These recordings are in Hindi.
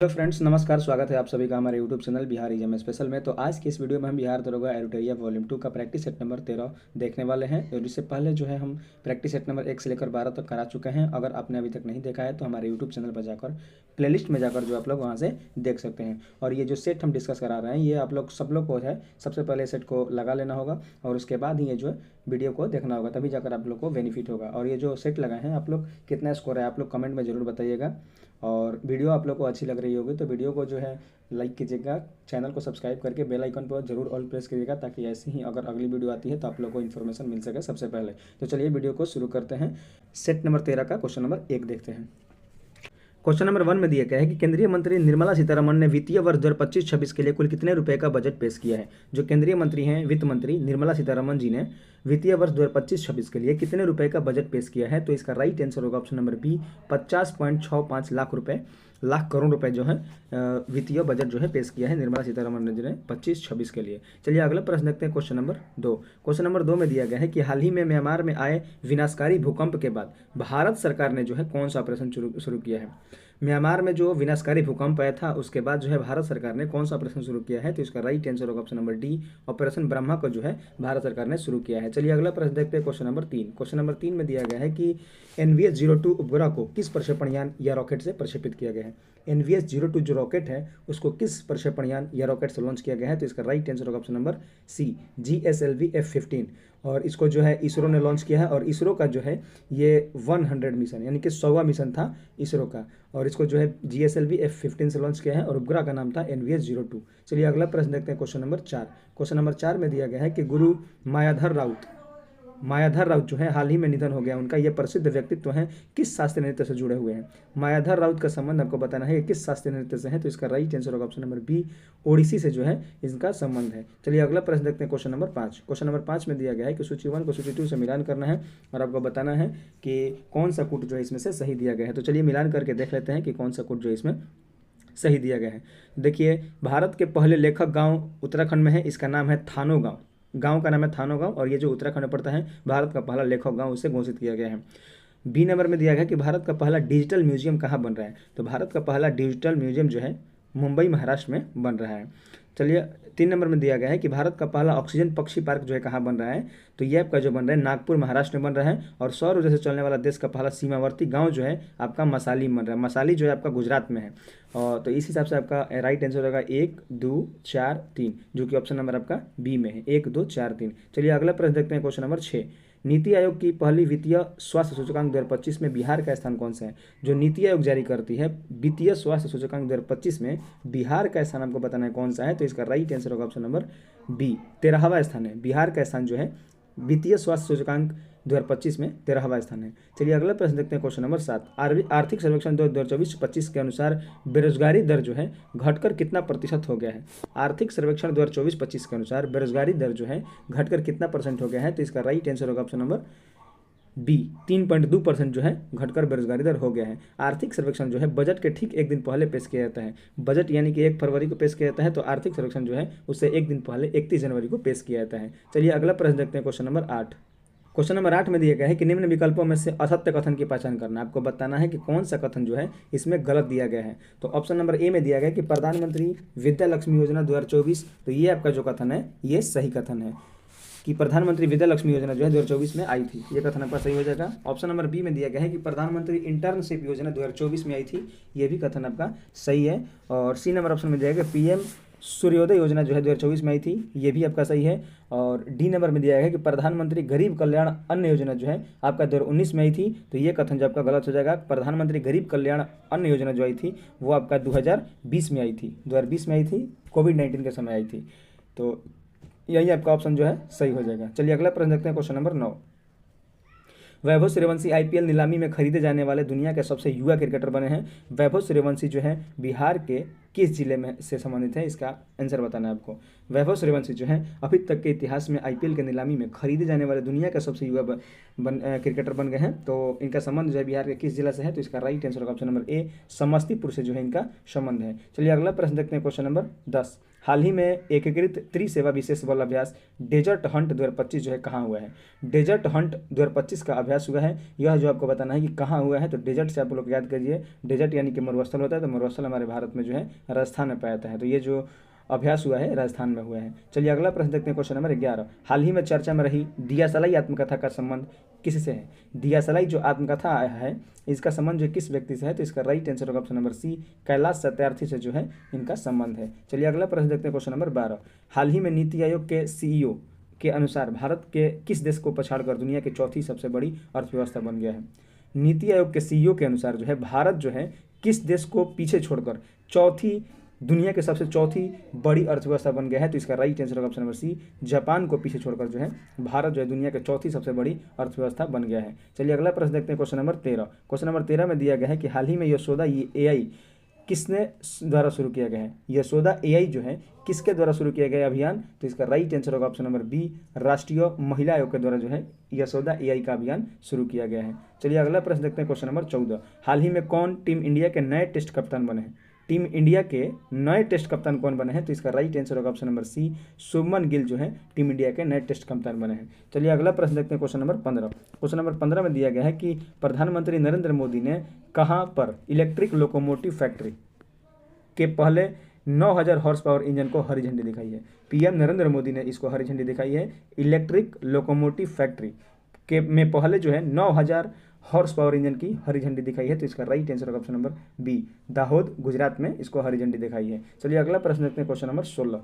हेलो फ्रेंड्स, नमस्कार। स्वागत है आप सभी का हमारे YouTube channel Bihar exam special में। तो आज की इस वीडियो में हम बिहार दरोगा एडिटोरियल वॉल्यूम 2 का प्रैक्टिस सेट नंबर 13 देखने वाले हैं। और इससे पहले जो है हम प्रैक्टिस सेट नंबर 1 से लेकर 12 तक करा चुके हैं। अगर आपने अभी तक नहीं देखा है तो हमारे यूट्यूब चैनल पर जाकर प्लेलिस्ट में जाकर जो आप लोग वहाँ से देख सकते हैं। और ये जो सेट हम डिस्कस करा रहे हैं ये आप लोग सब लोग को है सबसे पहले सेट को लगा लेना होगा और उसके बाद ही ये जो है वीडियो को देखना होगा, तभी जाकर आप लोग को बेनिफिट होगा। और ये जो सेट लगाए हैं आप लोग कितना स्कोर है आप लोग कमेंट में ज़रूर बताइएगा। और वीडियो आप लोग को अच्छी लग रही होगी तो वीडियो को जो है लाइक कीजिएगा, चैनल को सब्सक्राइब करके बेल आइकन पर जरूर ऑल प्रेस करिएगा ताकि ऐसे ही अगर अगली वीडियो आती है तो आप लोग को इन्फॉर्मेशन मिल सके सबसे पहले। तो चलिए वीडियो को शुरू करते हैं। सेट नंबर 13 का क्वेश्चन नंबर 1 देखते हैं। क्वेश्चन नंबर 1 में दिया गया है कि केंद्रीय मंत्री निर्मला सीतारमण ने वित्तीय वर्ष 2025-26 के लिए कुल कितने रुपए का बजट पेश किया है। जो केंद्रीय मंत्री हैं वित्त मंत्री निर्मला सीतारमण जी ने वित्तीय वर्ष 2025-26 के लिए कितने रुपए का बजट पेश किया है। तो इसका राइट आंसर होगा ऑप्शन नंबर बी, 50.65 लाख रुपए, लाख करोड़ रुपए जो है वित्तीय बजट जो है पेश किया है निर्मला सीतारमण जी ने 25-26 के लिए। चलिए अगला प्रश्न देखते हैं। Question number 2। क्वेश्चन नंबर 2 में दिया गया है कि हाल ही में म्यांमार में आए विनाशकारी भूकंप के बाद भारत सरकार ने जो है कौन सा ऑपरेशन शुरू किया है। म्यांमार में जो विनाशकारी भूकंप आया था उसके बाद जो है भारत सरकार ने कौन सा ऑपरेशन शुरू किया है। तो इसका राइट आंसर होगा option number D, operation Brahma को जो है भारत सरकार ने शुरू किया है। चलिए अगला प्रश्न देखते हैं। Question number 3। क्वेश्चन नंबर 3 में दिया गया है कि NVS-02 उपग्रह को किस प्रक्षेपण यान या रॉकेट से प्रक्षेपित किया गया है। NVS-02 जो रॉकेट है उसको किस प्रक्षेपण यान या रॉकेट से लॉन्च किया गया है। तो इसका राइट आंसर होगा option number C, GSLV F-15। और इसको जो है इसरो ने लॉन्च किया है और इसरो का जो है ये 100 मिशन यानी कि 100वां मिशन था इसरो का। और इसको जो है GSLV F-15 से लॉन्च किया है और उपग्रह का नाम था NVS-02। चलिए अगला प्रश्न देखते हैं। Question number 4। क्वेश्चन नंबर 4 में दिया गया है कि गुरु मायाधर राउत जो है हाल ही में निधन हो गया उनका यह प्रसिद्ध व्यक्तित्व है किस शास्त्रीय नृत्य से जुड़े हुए हैं। मायाधर राउत का संबंध आपको बताना है कि किस शास्त्रीय नृत्य से है। तो इसका राइट आंसर होगा ऑप्शन नंबर बी, ओडिसी से जो है इनका संबंध है। चलिए अगला प्रश्न देखते हैं। Question number 5। क्वेश्चन नंबर 5 में दिया गया है कि सूची 1 को सूची 2 से मिलान करना है और आपको बताना है कि कौन सा कूट जो है इसमें से सही दिया गया है। तो चलिए मिलान करके देख लेते हैं कि कौन सा कूट जो इसमें सही दिया गया है। देखिए, भारत के पहले लेखक गांव उत्तराखंड में है, इसका नाम है थानो गांव। गांव का नाम है थानो गांव और ये जो उत्तराखंड में पड़ता है भारत का पहला लेखक गांव उसे घोषित किया गया है। बी नंबर में दिया गया कि भारत का पहला डिजिटल म्यूजियम कहाँ बन रहा है। तो भारत का पहला डिजिटल म्यूजियम जो है मुंबई महाराष्ट्र में बन रहा है। चलिए 3 नंबर में दिया गया है कि भारत का पहला ऑक्सीजन पक्षी पार्क जो है कहाँ बन रहा है। तो ये आपका जो बन रहा है नागपुर महाराष्ट्र में बन रहा है। और सौर ऊर्जा से चलने वाला देश का पहला सीमावर्ती गांव जो है आपका मसाली में बन रहा है। मसाली जो है आपका गुजरात में है। और तो इस हिसाब से आपका राइट आंसर होगा 1 2 4 3, जो कि ऑप्शन नंबर आपका बी में है, 1 2 4 3। चलिए अगला प्रश्न देखते हैं। Question number 6। नीति आयोग की पहली वित्तीय स्वास्थ्य सूचकांक 2025 में बिहार का स्थान कौन सा है। जो नीति आयोग जारी करती है वित्तीय स्वास्थ्य सूचकांक 2025 में बिहार का स्थान आपको बताना है कौन सा है। तो इसका राइट आंसर होगा ऑप्शन नंबर बी, 13वां स्थान है। बिहार का स्थान जो है वित्तीय स्वास्थ्य सूचकांक 2025 में 13वां स्थान है। चलिए अगला प्रश्न देखते हैं। Question number 7। आर्थिक सर्वेक्षण 2024-25 के अनुसार बेरोजगारी दर जो है घटकर कितना प्रतिशत हो गया है। आर्थिक सर्वेक्षण 2024-25 के अनुसार बेरोजगारी दर जो है घटकर कितना परसेंट हो गया है। तो इसका राइट आंसर होगा ऑप्शन नंबर बी, 3.2% जो है घटकर बेरोजगारी दर हो गया है। आर्थिक सर्वेक्षण जो है बजट के ठीक एक दिन पहले पेश किया जाता है। बजट यानी कि 1 फरवरी को पेश किया जाता है, तो आर्थिक सर्वेक्षण जो है उससे एक दिन पहले 31 जनवरी को पेश किया जाता है। चलिए अगला प्रश्न देखते हैं। Question number 8। क्वेश्चन नंबर 8 में दिया गया है कि निम्न विकल्पों में से असत्य कथन की पहचान करना। आपको बताना है कि कौन सा कथन जो है इसमें गलत दिया गया है। तो ऑप्शन नंबर ए में दिया गया कि प्रधानमंत्री विद्या लक्ष्मी योजना 2024, तो ये आपका जो कथन है ये सही कथन है कि प्रधानमंत्री विद्या लक्ष्मी योजना जो है 2024 में आई थी। ये कथन आपका सही हो जाएगा। ऑप्शन नंबर बी में दिया गया है कि प्रधानमंत्री इंटर्नशिप योजना 2024 में आई थी। ये भी कथन आपका सही है। और सी नंबर ऑप्शन में दिया गया PM सूर्योदय योजना जो है 2024 में आई थी। ये भी आपका सही है। और डी नंबर में दिया गया है कि प्रधानमंत्री गरीब कल्याण अन्न योजना जो है आपका 2019 में आई थी। तो ये कथन जो आपका गलत हो जाएगा। प्रधानमंत्री गरीब कल्याण अन्न योजना जो आई थी वो आपका 2020 में आई थी। 2020 में आई थी, कोविड-19 के समय आई थी। तो यही आपका ऑप्शन जो है सही हो जाएगा। चलिए अगला प्रश्न देखते हैं। Question number 9। Vaibhav Suryavanshi IPL नीलामी में खरीदे जाने वाले दुनिया के सबसे युवा क्रिकेटर बने हैं। वैभव सूर्यवंशी जो है बिहार के किस जिले में से संबंधित है, इसका आंसर बताना है आपको। वैभव सूर्यवंशी जो है अभी तक के इतिहास में IPL के नीलामी में खरीदे जाने वाले दुनिया के सबसे युवा क्रिकेटर बन गए हैं। तो इनका संबंध जो है बिहार के किस जिला से है। तो इसका राइट आंसर होगा ऑप्शन नंबर ए, समस्तीपुर से जो है इनका संबंध है। चलिए अगला प्रश्न देखते हैं। Question number 10। हाल ही में एकीकृत त्रिसेवा विशेष बल अभ्यास डेजर्ट हंट 2025 जो है कहाँ हुआ है? डेजर्ट हंट 2025 का अभ्यास हुआ है। यह जो आपको बताना है कि कहाँ हुआ है, तो डेजर्ट से आप लोग याद करिए, डेजर्ट यानी कि मरुस्थल होता है, तो मरुस्थल हमारे भारत में जो है राजस्थान में पाया जाता है। तो ये जो अभ्यास हुआ है राजस्थान में हुआ है। चलिए अगला प्रश्न देखते हैं, क्वेश्चन नंबर 11। हाल ही में चर्चा में रही दियासलाई आत्मकथा का संबंध किससे है? दियासलाई जो आत्मकथा है इसका संबंध जो किस व्यक्ति से है? तो इसका राइट आंसर होगा option number C, Kailash Satyarthi से जो है इनका संबंध है। चलिए अगला प्रश्न देखते हैं, क्वेश्चन नंबर 12। हाल ही में नीति आयोग के सीईओ के अनुसार भारत के किस देश को पछाड़कर दुनिया की चौथी सबसे बड़ी अर्थव्यवस्था बन गया है? नीति आयोग के सीईओ के अनुसार जो है भारत जो है किस देश को पीछे छोड़कर दुनिया के सबसे चौथी बड़ी अर्थव्यवस्था बन गया है? तो इसका राइट आंसर होगा ऑप्शन नंबर सी, जापान को पीछे छोड़कर जो है भारत जो है दुनिया के चौथी सबसे बड़ी अर्थव्यवस्था बन गया है। चलिए अगला प्रश्न देखते हैं, क्वेश्चन नंबर 13। क्वेश्चन नंबर 13 में दिया गया है कि हाल ही में यशोदा AI किसने द्वारा शुरू किया गया है? यशोदा AI जो है किसके द्वारा शुरू किया गया अभियान? तो इसका राइट आंसर होगा ऑप्शन नंबर बी, राष्ट्रीय महिला आयोग के द्वारा जो है यशोदा AI का अभियान शुरू किया गया है। चलिए अगला प्रश्न देखते हैं, क्वेश्चन नंबर 14। हाल ही में कौन टीम इंडिया के नए टेस्ट कप्तान बने हैं? टीम इंडिया के नए टेस्ट कप्तान कौन बने हैं? तो इसका राइट आंसर होगा option number C, Shubman Gill जो है टीम इंडिया के नए टेस्ट कप्तान बने हैं। चलिए अगला प्रश्न देखते हैं, क्वेश्चन नंबर 15। क्वेश्चन नंबर 15 में दिया गया है कि प्रधानमंत्री नरेंद्र मोदी ने कहां पर इलेक्ट्रिक लोकोमोटिव फैक्ट्री के पहले 9000 हॉर्स पावर इंजन को हरी झंडी दिखाई है? पीएम नरेंद्र मोदी ने इसको हरी झंडी दिखाई है इलेक्ट्रिक लोकोमोटिव फैक्ट्री के में पहले जो है 9000 हॉर्स पावर इंजन की हरी झंडी दिखाई है। तो इसका राइट आंसर होगा option number B, Dahod Gujarat में इसको हरी झंडी दिखाई है। चलिए अगला प्रश्न देखते हैं, क्वेश्चन नंबर 16।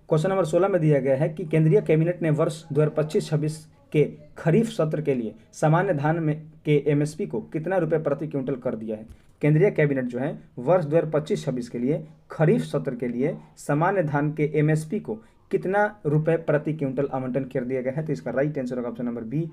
क्वेश्चन नंबर 16 में दिया गया है कि केंद्रीय कैबिनेट ने वर्ष 2025-26 के खरीफ सत्र के लिए सामान्य धान में के MSP को कितना रुपए प्रति क्विंटल कर दिया है? केंद्रीय कैबिनेट जो है वर्ष 2025-26 के लिए खरीफ सत्र के लिए सामान्य धान के MSP को कितना रुपए प्रति क्विंटल आवंटन कर दिया गया है? तो इसका राइट आंसर होगा ऑप्शन नंबर बी,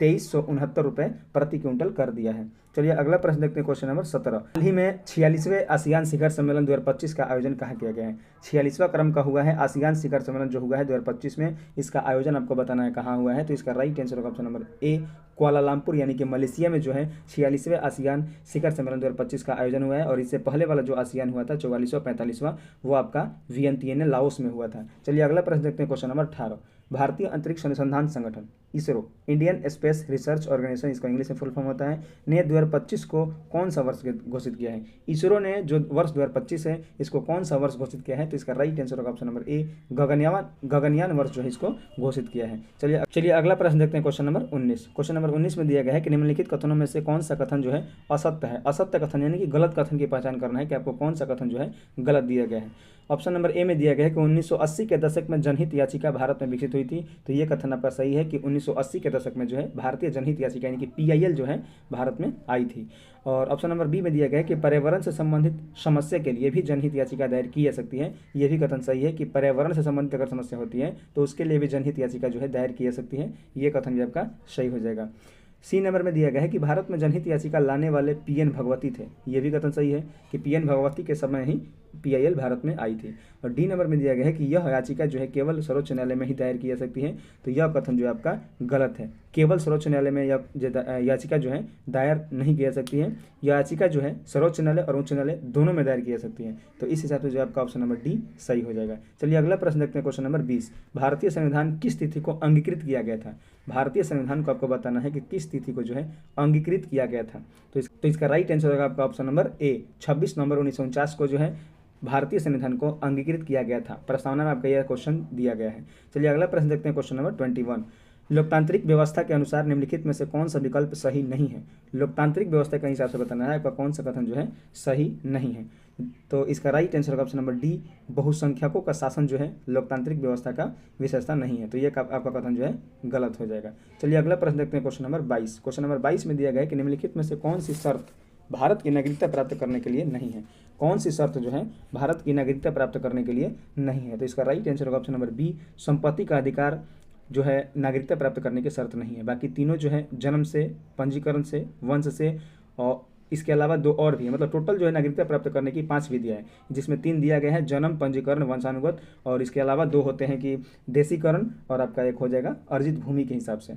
2369 रुपए प्रति क्विंटल कर दिया है। चलिए अगला प्रश्न देखते हैं, क्वेश्चन नंबर 17। हाल ही में 46वें आसियान शिखर सम्मेलन 2025 का आयोजन कहाँ किया गया है? 46वां क्रम का हुआ है आसियान शिखर सम्मेलन जो हुआ है 2025 में, इसका आयोजन आपको बताना है कहाँ हुआ है। तो इसका राइट आंसर होगा ऑप्शन नंबर ए, कुआलालंपुर यानी कि मलेशिया में जो है 46वें आसियान शिखर सम्मेलन 2025 का आयोजन हुआ है। और इससे पहले वाला जो आसियान हुआ था 44वां 45वां वो आपका वियंतियन लाओस में हुआ था। चलिए अगला प्रश्न देखते हैं, क्वेश्चन नंबर 18। भारतीय अंतरिक्ष अनुसंधान संगठन ISRO, Indian space research organisation इसका इंग्लिश में फुल फॉर्म होता है, ने 2025 को कौन सा वर्ष घोषित किया है? इसरो ने जो वर्ष 2025 है इसको कौन सा वर्ष घोषित किया है? तो इसका राइट आंसर होगा ऑप्शन नंबर ए, गगनयान वर्ष जो है इसको घोषित किया है। चलिए अगला प्रश्न देखते हैं, क्वेश्चन नंबर 19। क्वेश्चन नंबर 19 में दिया गया है कि निम्नलिखित कथनों में से कौन सा कथन जो है असत्य है? असत्य कथन यानी कि गलत कथन की पहचान करना है कि आपको कौन सा कथन जो है गलत दिया गया है। ऑप्शन नंबर ए में दिया गया है कि 1980 के दशक में जनहित याचिका भारत में विकसित हुई थी। तो ये कथन आपका सही है कि 1980 के दशक में जो है भारतीय जनहित याचिका यानी कि PIL जो है भारत में आई थी। और ऑप्शन नंबर बी में दिया गया है कि पर्यावरण से संबंधित समस्या के लिए भी जनहित याचिका दायर की जा सकती है। ये भी कथन सही है कि पर्यावरण से संबंधित अगर समस्या होती है तो उसके लिए भी जनहित याचिका जो है दायर की जा सकती है। ये कथन भी आपका सही हो जाएगा। सी नंबर में दिया गया है कि भारत में जनहित याचिका लाने वाले PN भगवती थे। ये भी कथन सही है कि PN भगवती के समय ही PIL भारत में आई थी। और डी नंबर में दिया गया है कि यह याचिका जो है केवल सर्वोच्च न्यायालय में ही दायर की जा सकती है। तो यह कथन जो है आपका गलत है, केवल सर्वोच्च न्यायालय में यह याचिका जो है दायर नहीं की जा सकती है। यह याचिका जो है सर्वोच्च न्यायालय और उच्च न्यायालय दोनों में दायर की जा सकती है। तो इस हिसाब से जो आपका ऑप्शन नंबर डी सही हो जाएगा। चलिए अगला प्रश्न देखते हैं, क्वेश्चन नंबर 20। भारतीय संविधान किस तिथि को अंगीकृत किया गया था? भारतीय संविधान को आपको बताना है कि किस तिथि को जो है अंगीकृत किया गया था। तो इसका राइट आंसर होगा आपका ऑप्शन नंबर ए, 26 नवंबर 1949 को जो है भारतीय संविधान को अंगीकृत किया गया था। प्रस्तावना में आपका यह क्वेश्चन दिया गया है। चलिए अगला प्रश्न देखते हैं, क्वेश्चन नंबर 21। लोकतांत्रिक व्यवस्था के अनुसार निम्नलिखित में से कौन सा विकल्प सही नहीं है? लोकतांत्रिक व्यवस्था के हिसाब से बताना है आपका कौन सा कथन जो है सही नहीं है। तो इसका राइट आंसर होगा ऑप्शन नंबर डी, बहुसंख्यकों का शासन जो है लोकतांत्रिक व्यवस्था का विशेषता नहीं है। तो ये आपका कथन जो है गलत हो जाएगा। चलिए अगला प्रश्न देखते हैं, क्वेश्चन नंबर 22। क्वेश्चन नंबर 22 में दिया गया है कि निम्नलिखित में से कौन सी शर्त भारत की नागरिकता प्राप्त करने के लिए नहीं है? कौन सी शर्त जो है भारत की नागरिकता प्राप्त करने के लिए नहीं है? तो इसका राइट आंसर होगा ऑप्शन नंबर बी, संपत्ति का अधिकार जो है नागरिकता प्राप्त करने की शर्त नहीं है। बाकी तीनों जो है जन्म से, पंजीकरण से, वंश से और इसके अलावा दो और भी है। मतलब टोटल जो है नागरिकता प्राप्त करने की 5 विधियाँ है, जिसमें 3 दिया गया है जन्म, पंजीकरण, वंशानुगत, और इसके अलावा 2 होते हैं कि देशीकरण और आपका एक हो जाएगा अर्जित भूमि के हिसाब से।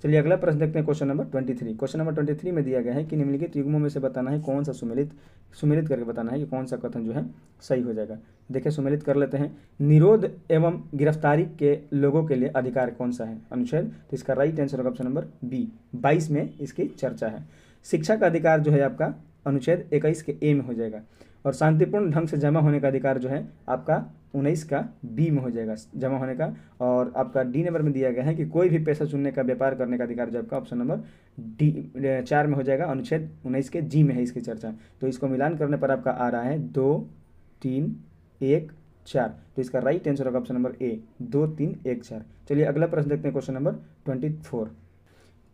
चलिए अगला प्रश्न देखते हैं, क्वेश्चन नंबर 23। क्वेश्चन नंबर 23 में दिया गया है कि निम्नलिखित युग्मों में से बताना है कौन सा सुमेलित करके बताना है कि कौन सा कथन जो है सही हो जाएगा। देखिए सुमेलित कर लेते हैं। निरोध एवं गिरफ्तारी के लोगों के लिए अधिकार कौन सा है? अनुच्छेद। तो इसका राइट आंसर होगा ऑप्शन नंबर बी, 22 में इसकी चर्चा है। शिक्षा का अधिकार जो है आपका अनुच्छेद 21 के ए में हो जाएगा, और शांतिपूर्ण ढंग से जमा होने का अधिकार जो है आपका 19 का बी में हो जाएगा जमा होने का। और आपका डी नंबर में दिया गया है कि कोई भी पेशा चुनने का, व्यापार करने का अधिकार जो आपका ऑप्शन नंबर डी 4 में हो जाएगा, अनुच्छेद 19 के जी में है इसकी चर्चा। तो इसको मिलान करने पर आपका आ रहा है 2 3 1 4। तो इसका राइट आंसर होगा ऑप्शन नंबर ए, 2 3 1 4। चलिए अगला प्रश्न देखते हैं, क्वेश्चन नंबर 24।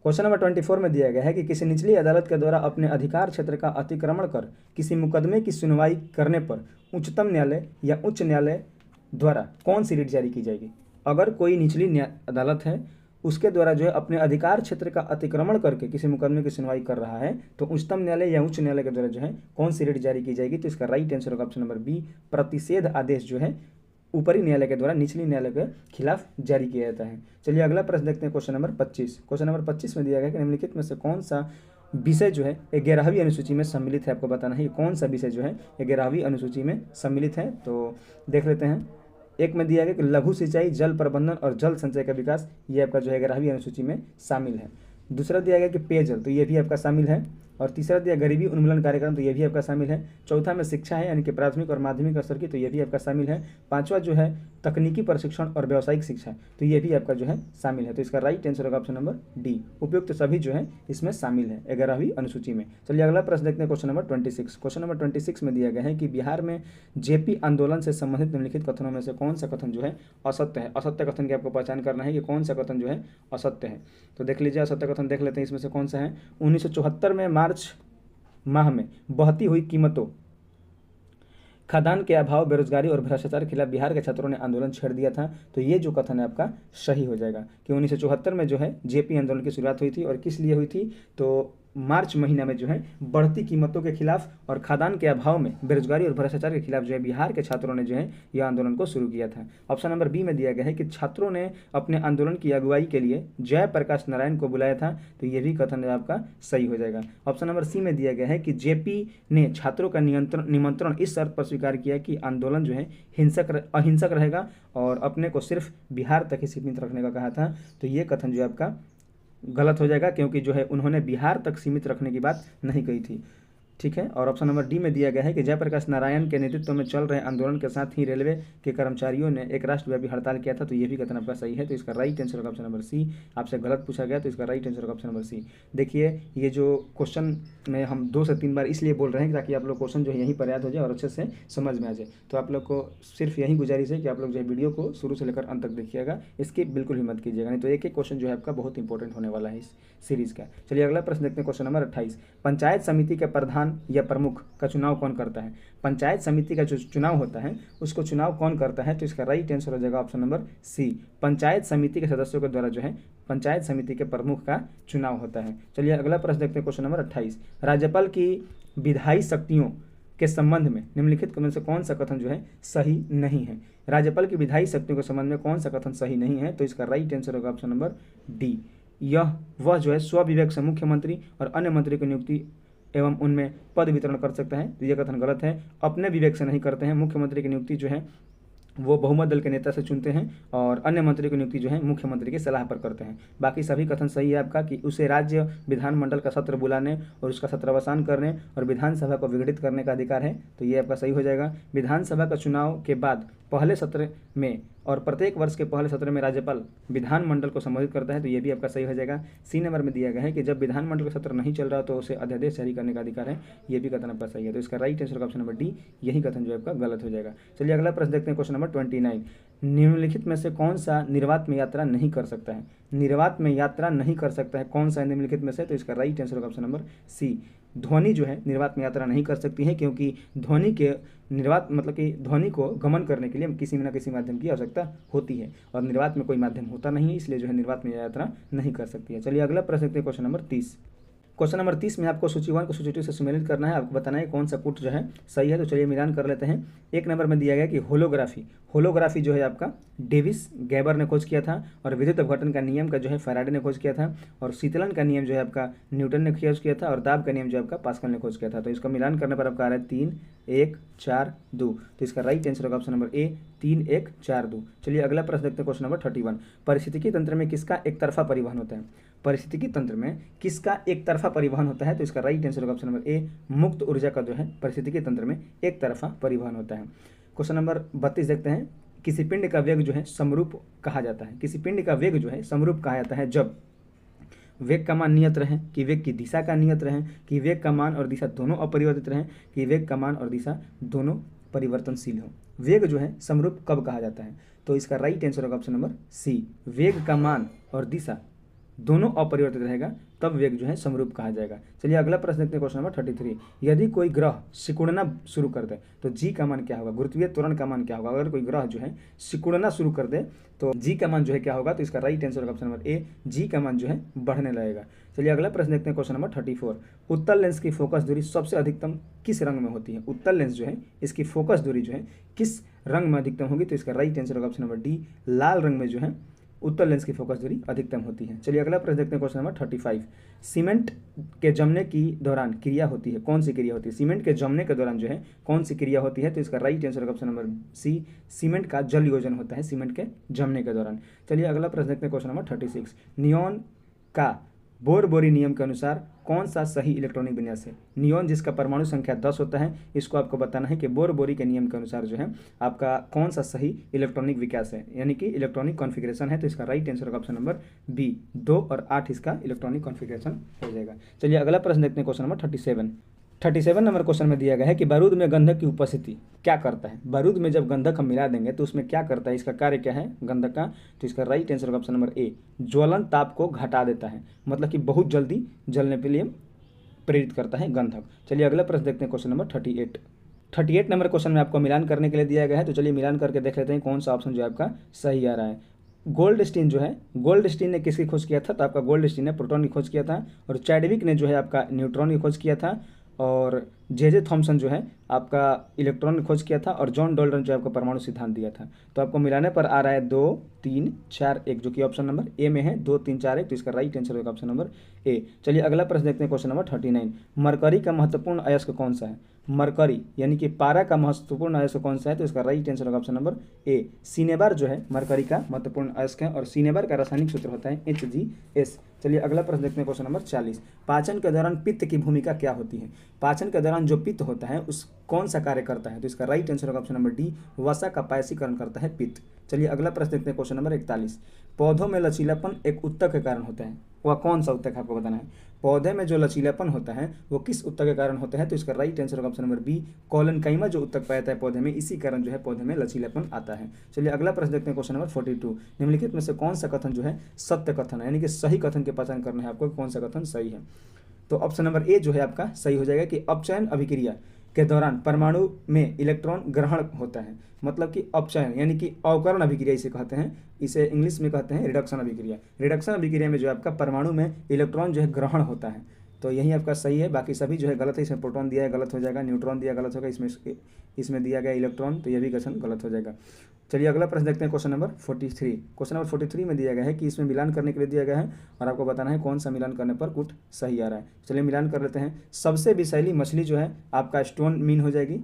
क्वेश्चन नंबर 24 में दिया गया है कि किसी निचली अदालत के द्वारा अपने अधिकार क्षेत्र का अतिक्रमण कर किसी मुकदमे की सुनवाई करने पर उच्चतम न्यायालय या उच्च न्यायालय द्वारा कौन सी रिट जारी की जाएगी? अगर कोई निचली अदालत है उसके द्वारा जो है अपने अधिकार क्षेत्र का अतिक्रमण करके किसी मुकदमे की सुनवाई कर रहा है तो उच्चतम न्यायालय या उच्च न्यायालय के द्वारा जो है कौन सी रिट जारी की जाएगी? तो इसका राइट आंसर होगा ऑप्शन नंबर बी, प्रतिषेध आदेश जो है ऊपरी न्यायालय के द्वारा निचली न्यायालय के खिलाफ जारी किया जाता है। चलिए अगला प्रश्न देखते हैं, क्वेश्चन नंबर 25। क्वेश्चन नंबर 25 में दिया गया है कि निम्नलिखित में से कौन सा विषय जो है 11वीं अनुसूची में सम्मिलित है? आपको बताना है कौन सा विषय जो है 11वीं अनुसूची में सम्मिलित है। तो देख लेते हैं। एक में दिया गया कि लघु सिंचाई, जल प्रबंधन और जल संचय का विकास, ये आपका जो है 11वीं अनुसूची में शामिल है। दूसरा दिया गया कि पेयजल, तो ये भी आपका शामिल है। और तीसरा दिया गरीबी उन्मूलन कार्यक्रम, तो ये भी आपका शामिल है। चौथा में शिक्षा है यानी कि प्राथमिक और माध्यमिक स्तर की, तो ये भी आपका शामिल है। पांचवा जो है तकनीकी प्रशिक्षण और व्यावसायिक शिक्षा, तो ये भी आपका जो है शामिल है। तो इसका राइट आंसर होगा ऑप्शन नंबर डी, उपयुक्त सभी जो है इसमें शामिल है 11वीं अनुसूची में। चलिए अगला प्रश्न देखते हैं, क्वेश्चन नंबर 26। क्वेश्चन नंबर 26 में दिया गया है कि बिहार में जेपी आंदोलन से संबंधित निम्नलिखित कथनों में से कौन सा कथन जो है असत्य है? असत्य कथन की आपको पहचान करना है कि कौन सा कथन जो है असत्य है। तो देख लीजिए असत्य कथन देख लेते हैं इसमें से कौन सा है। 1974 में मार्च माह में बढ़ती हुई कीमतों, खाद्यान्न के अभाव, बेरोजगारी और भ्रष्टाचार के खिलाफ बिहार के छात्रों ने आंदोलन छेड़ दिया था। तो ये जो कथन है आपका सही हो जाएगा कि 1974 में जो है जेपी आंदोलन की शुरुआत हुई थी। और किस लिए हुई थी? तो मार्च महीना में जो है बढ़ती कीमतों के खिलाफ और खाद्यान्न के अभाव में बेरोजगारी और भ्रष्टाचार के खिलाफ जो है बिहार के छात्रों ने जो है यह आंदोलन को शुरू किया था। ऑप्शन नंबर बी में दिया गया है कि छात्रों ने अपने आंदोलन की अगुवाई के लिए जयप्रकाश नारायण को बुलाया था। तो ये भी कथन आपका सही हो जाएगा। ऑप्शन नंबर सी में दिया गया है कि जेपी ने छात्रों का निमंत्रण इस शर्त पर स्वीकार किया कि आंदोलन जो है अहिंसक रहेगा और अपने को सिर्फ बिहार तक ही सीमित रखने का कहा था। तो ये कथन जो आपका गलत हो जाएगा क्योंकि जो है उन्होंने बिहार तक सीमित रखने की बात नहीं कही थी। ठीक है। और ऑप्शन नंबर डी में दिया गया है कि जयप्रकाश नारायण के नेतृत्व में चल रहे आंदोलन के साथ ही रेलवे के कर्मचारियों ने एक राष्ट्रव्यापी हड़ताल किया था। तो ये भी कथन आपका सही है। तो इसका राइट आंसर होगा ऑप्शन नंबर सी। आपसे गलत पूछा गया तो इसका राइट आंसर होगा ऑप्शन नंबर सी। देखिए ये जो क्वेश्चन में हम 2 से 3 बार इसलिए बोल रहे हैं ताकि आप लोग क्वेश्चन जो है यहीं पर याद हो जाए और अच्छे से समझ में आ जाए। तो आप लोग को सिर्फ यही गुजारिश है कि आप लोग जो है वीडियो को शुरू से लेकर अंत तक देखिएगा, इसकी बिल्कुल ही मत कीजिएगा, नहीं तो एक एक क्वेश्चन जो है आपका बहुत इंपॉर्टेंट होने वाला है इस सीरीज का। चलिए अगला प्रश्न देखते हैं, क्वेश्चन नंबर 28। पंचायत समिति के प्रधान या प्रमुख का चुनाव कौन करता है? पंचायत समिति का जो चुनाव होता है उसको चुनाव कौन करता है? तो इसका राइट आंसर हो जाएगा ऑप्शन नंबर सी। पंचायत समिति के सदस्यों के द्वारा जो है पंचायत समिति के प्रमुख का चुनाव होता है। चलिए अगला प्रश्न देखते हैं, क्वेश्चन नंबर 28। राज्यपाल की विधायी शक्तियों के संबंध में निम्नलिखित में से कौन सा कथन जो है सही नहीं है? राज्यपाल की विधायी शक्तियों के संबंध में कौन सा कथन सही नहीं है? तो इसका राइट आंसर होगा ऑप्शन नंबर डी। वह जो है स्वविवेक से मुख्यमंत्री और अन्य मंत्री की नियुक्ति एवं उनमें पद वितरण कर सकता है। तो यह कथन गलत है। अपने विवेक से नहीं करते हैं। मुख्यमंत्री की नियुक्ति जो है वो बहुमत दल के नेता से चुनते हैं और अन्य मंत्री की नियुक्ति जो है मुख्यमंत्री की सलाह पर करते हैं। बाकी सभी कथन सही है आपका कि उसे राज्य विधानमंडल का सत्र बुलाने और उसका सत्रावसान करने और विधानसभा को विघटित करने का अधिकार है। तो ये आपका सही हो जाएगा। विधानसभा का चुनाव के बाद पहले सत्र में और प्रत्येक वर्ष के पहले सत्र में राज्यपाल विधानमंडल को संबोधित करता है। तो ये भी आपका सही हो जाएगा। सी नंबर में दिया गया है कि जब विधानमंडल का सत्र नहीं चल रहा तो उसे अध्यादेश जारी करने का अधिकार है। ये भी कथन आपका सही है। तो इसका right answer option number D, यही कथन जो आपका गलत हो जाएगा। चलिए अगला प्रश्न देखते हैं, क्वेश्चन नंबर 29। निम्नलिखित में से कौन सा निर्वात में यात्रा नहीं कर सकता है? निर्वात में यात्रा नहीं कर सकता है कौन सा निम्नलिखित में से? तो इसका राइट आंसर होगा ऑप्शन नंबर सी। ध्वनि जो है निर्वात में यात्रा नहीं कर सकती है क्योंकि ध्वनि के निर्वात मतलब कि ध्वनि को गमन करने के लिए किसी न किसी माध्यम की आवश्यकता होती है और निर्वात में कोई माध्यम होता नहीं है, इसलिए जो है निर्वात में यात्रा नहीं कर सकती है। चलिए अगला प्रश्न देखते हैं, क्वेश्चन नंबर 30। क्वेश्चन नंबर 30 में आपको सूची 1 को सूची 2 से सम्मिलित करना है, आपको बताना है कौन सा पुट जो है सही है। तो चलिए मिलान कर लेते हैं। 1 नंबर में दिया गया कि होलोग्राफी जो है आपका डेविस गैबर ने खोज किया था, और विद्युत अपघटन का नियम का जो है फैराडे ने खोज किया था, और शीतलन का नियम जो है आपका न्यूटन ने खोज किया था, और दाब का नियम जो है आपका पास्कल ने खोज किया था। तो इसका मिलान करने पर आपका आ रहा है 3 1 4 2। तो इसका राइट आंसर होगा ऑप्शन नंबर ए 3 1 4 2। चलिए अगला प्रश्न देखते हैं, क्वेश्चन नंबर 31। पारिस्थितिकी तंत्र में किसका एक तरफा परिवहन होता है? पारिस्थितिकी तंत्र में किसका एक तरफा परिवहन होता है? तो इसका राइट आंसर होगा ऑप्शन नंबर ए मुक्त ऊर्जा का जो है पारिस्थितिकी तंत्र में एक तरफा परिवहन होता है। क्वेश्चन नंबर 32 देखते हैं। किसी पिंड का वेग जो है समरूप कहा जाता है। किसी पिंड का वेग जो है समरूप कहा जाता है जब वेग का मान नियत रहे, कि वेग की दिशा का नियत रहे, कि वेग का मान और दिशा दोनों अपरिवर्तित रहे, कि वेग का मान और दिशा दोनों परिवर्तनशील हो। वेग जो है समरूप कब कहा जाता है? तो इसका राइट आंसर होगा ऑप्शन नंबर सी, वेग का मान और दिशा दोनों अपरिवर्तित रहेगा तब वेग जो है समरूप कहा जाएगा। चलिए अगला प्रश्न देखते हैं, क्वेश्चन नंबर 33। यदि कोई ग्रह सिकुड़ना शुरू कर दे तो जी का मान क्या होगा? गुरुत्वीय त्वरण का मान क्या होगा? अगर कोई ग्रह जो है सिकुड़ना शुरू कर दे तो जी का मान जो है क्या होगा? तो इसका राइट आंसर होगा ऑप्शन नंबर ए, जी का मान जो है बढ़ने लगेगा। चलिए अगला प्रश्न देखते हैं, क्वेश्चन नंबर 34। उत्तल लेंस की फोकस दूरी सबसे अधिकतम किस रंग में होती है? उत्तल लेंस जो है इसकी फोकस दूरी जो है किस रंग में अधिकतम होगी? तो इसका राइट आंसर होगा ऑप्शन नंबर डी, लाल रंग में जो है उत्तल लेंस की फोकस दूरी अधिकतम होती है। चलिए अगला प्रश्न देखते हैं, क्वेश्चन नंबर 35। सीमेंट के जमने की दौरान क्रिया होती है, कौन सी क्रिया होती है? सीमेंट के जमने के दौरान जो है कौन सी क्रिया होती है? तो इसका राइट आंसर होगा ऑप्शन नंबर सी, सीमेंट का जल योजन होता है सीमेंट के जमने के दौरान। चलिए अगला प्रश्न देखते हैं, क्वेश्चन नंबर 36। नियॉन का बोर बोरी नियम के अनुसार कौन सा सही इलेक्ट्रॉनिक विन्यास है? नियॉन जिसका परमाणु संख्या 10 होता है, इसको आपको बताना है कि बोर बोरी के नियम के अनुसार जो है आपका कौन सा सही इलेक्ट्रॉनिक विकास है, यानी कि इलेक्ट्रॉनिक कॉन्फ़िगरेशन है। तो इसका राइट आंसर होगा ऑप्शन नंबर बी, 2 और 8 इसका इलेक्ट्रॉनिक कॉन्फ़िगरेशन हो जाएगा। चलिए अगला प्रश्न देखते हैं, क्वेश्चन नंबर 37 नंबर क्वेश्चन में दिया गया है कि बारूद में गंधक की उपस्थिति क्या करता है? बारूद में जब गंधक हम मिला देंगे तो उसमें क्या करता है, इसका कार्य क्या है गंधक का? तो इसका राइट आंसर होगा ऑप्शन नंबर ए, ज्वलन ताप को घटा देता है, मतलब कि बहुत जल्दी जलने के लिए प्रेरित करता है गंधक। चलिए अगला प्रश्न देखते हैं, क्वेश्चन नंबर 38 नंबर क्वेश्चन में आपको मिलान करने के लिए दिया गया है। तो चलिए मिलान करके देख लेते हैं कौन सा ऑप्शन जो आपका सही आ रहा है। गोल्डस्टीन जो है, गोल्डस्टीन ने किसकी खोज किया था? तो आपका गोल्डस्टीन ने प्रोटॉन की खोज किया था, और चैडविक ने जो है आपका न्यूट्रॉन की खोज किया था, और जे थॉमसन जो है आपका इलेक्ट्रॉन की खोज किया था, और जॉन डॉल्टन जो आपका परमाणु सिद्धांत दिया था। तो आपको मिलाने पर आ रहा है 2 3 4 1, जो कि ऑप्शन नंबर ए में है, 2 3 4 1। तो इसका राइट आंसर होगा ऑप्शन नंबर ए। चलिए अगला प्रश्न देखते हैं, क्वेश्चन नंबर 39। मरकरी का महत्वपूर्ण अयस्क कौन सा है? मरकरी यानी कि पारा का महत्वपूर्ण अयस्क कौन सा है? तो इसका राइट आंसर होगा ऑप्शन नंबर ए, सिनेबार जो है मरकरी का महत्वपूर्ण अयस्क है, और सिनेबार का रासायनिक सूत्र होता है Hgs। चलिए अगला प्रश्न देखते हैं, क्वेश्चन नंबर 40। पाचन के दौरान पित्त की भूमिका क्या होती है? पाचन के दौरान जो पित्त होता है उस कौन सा कार्य करता है? तो इसका राइट आंसर होगा ऑप्शन नंबर डी, वसा का पायसीकरण करता है पित्त। चलिए अगला प्रश्न देखते हैं, क्वेश्चन नंबर 41। पौधों में लचीलापन एक ऊतक के कारण होता है, वह कौन सा ऊतक है आपको बताना है। पौधे में जो लचीलापन होता है वो किस ऊतक के कारण होता है? तो इसका राइट आंसर होगा ऑप्शन नंबर बी, कोलेनकाइमा जो ऊतक पाया जाता है पौधे में, इसी कारण जो है पौधे में लचीलापन आता है। चलिए अगला प्रश्न देखते हैं, क्वेश्चन नंबर 42। निम्नलिखित में से कौन सा कथन जो है सत्य कथन है, यानी कि सही कथन की पहचान करना है आपको, कौन सा कथन सही है। तो ऑप्शन नंबर ए जो है आपका सही हो जाएगा कि अपचयन अभिक्रिया के दौरान परमाणु में इलेक्ट्रॉन ग्रहण होता है, मतलब कि अपचयन यानी कि अवकरण अभिक्रिया इसे कहते हैं, इसे इंग्लिश में कहते हैं रिडक्शन अभिक्रिया। रिडक्शन अभिक्रिया में जो आपका परमाणु में इलेक्ट्रॉन जो है ग्रहण होता है। तो यही आपका सही है, बाकी सभी जो है गलत है। इसमें प्रोटॉन दिया है गलत हो जाएगा, न्यूट्रॉन दिया गलत होगा, इसमें दिया गया इलेक्ट्रॉन, तो यह भी क्वेश्चन गलत हो जाएगा। चलिए अगला प्रश्न देखते हैं, क्वेश्चन नंबर 43। क्वेश्चन नंबर 43 में दिया गया है कि इसमें मिलान करने के लिए दिया गया है, और आपको बताना है कौन सा मिलान करने पर कुछ सही आ रहा है। चलिए मिलान कर लेते हैं। सबसे विषैली मछली जो है आपका स्टोन मीन हो जाएगी,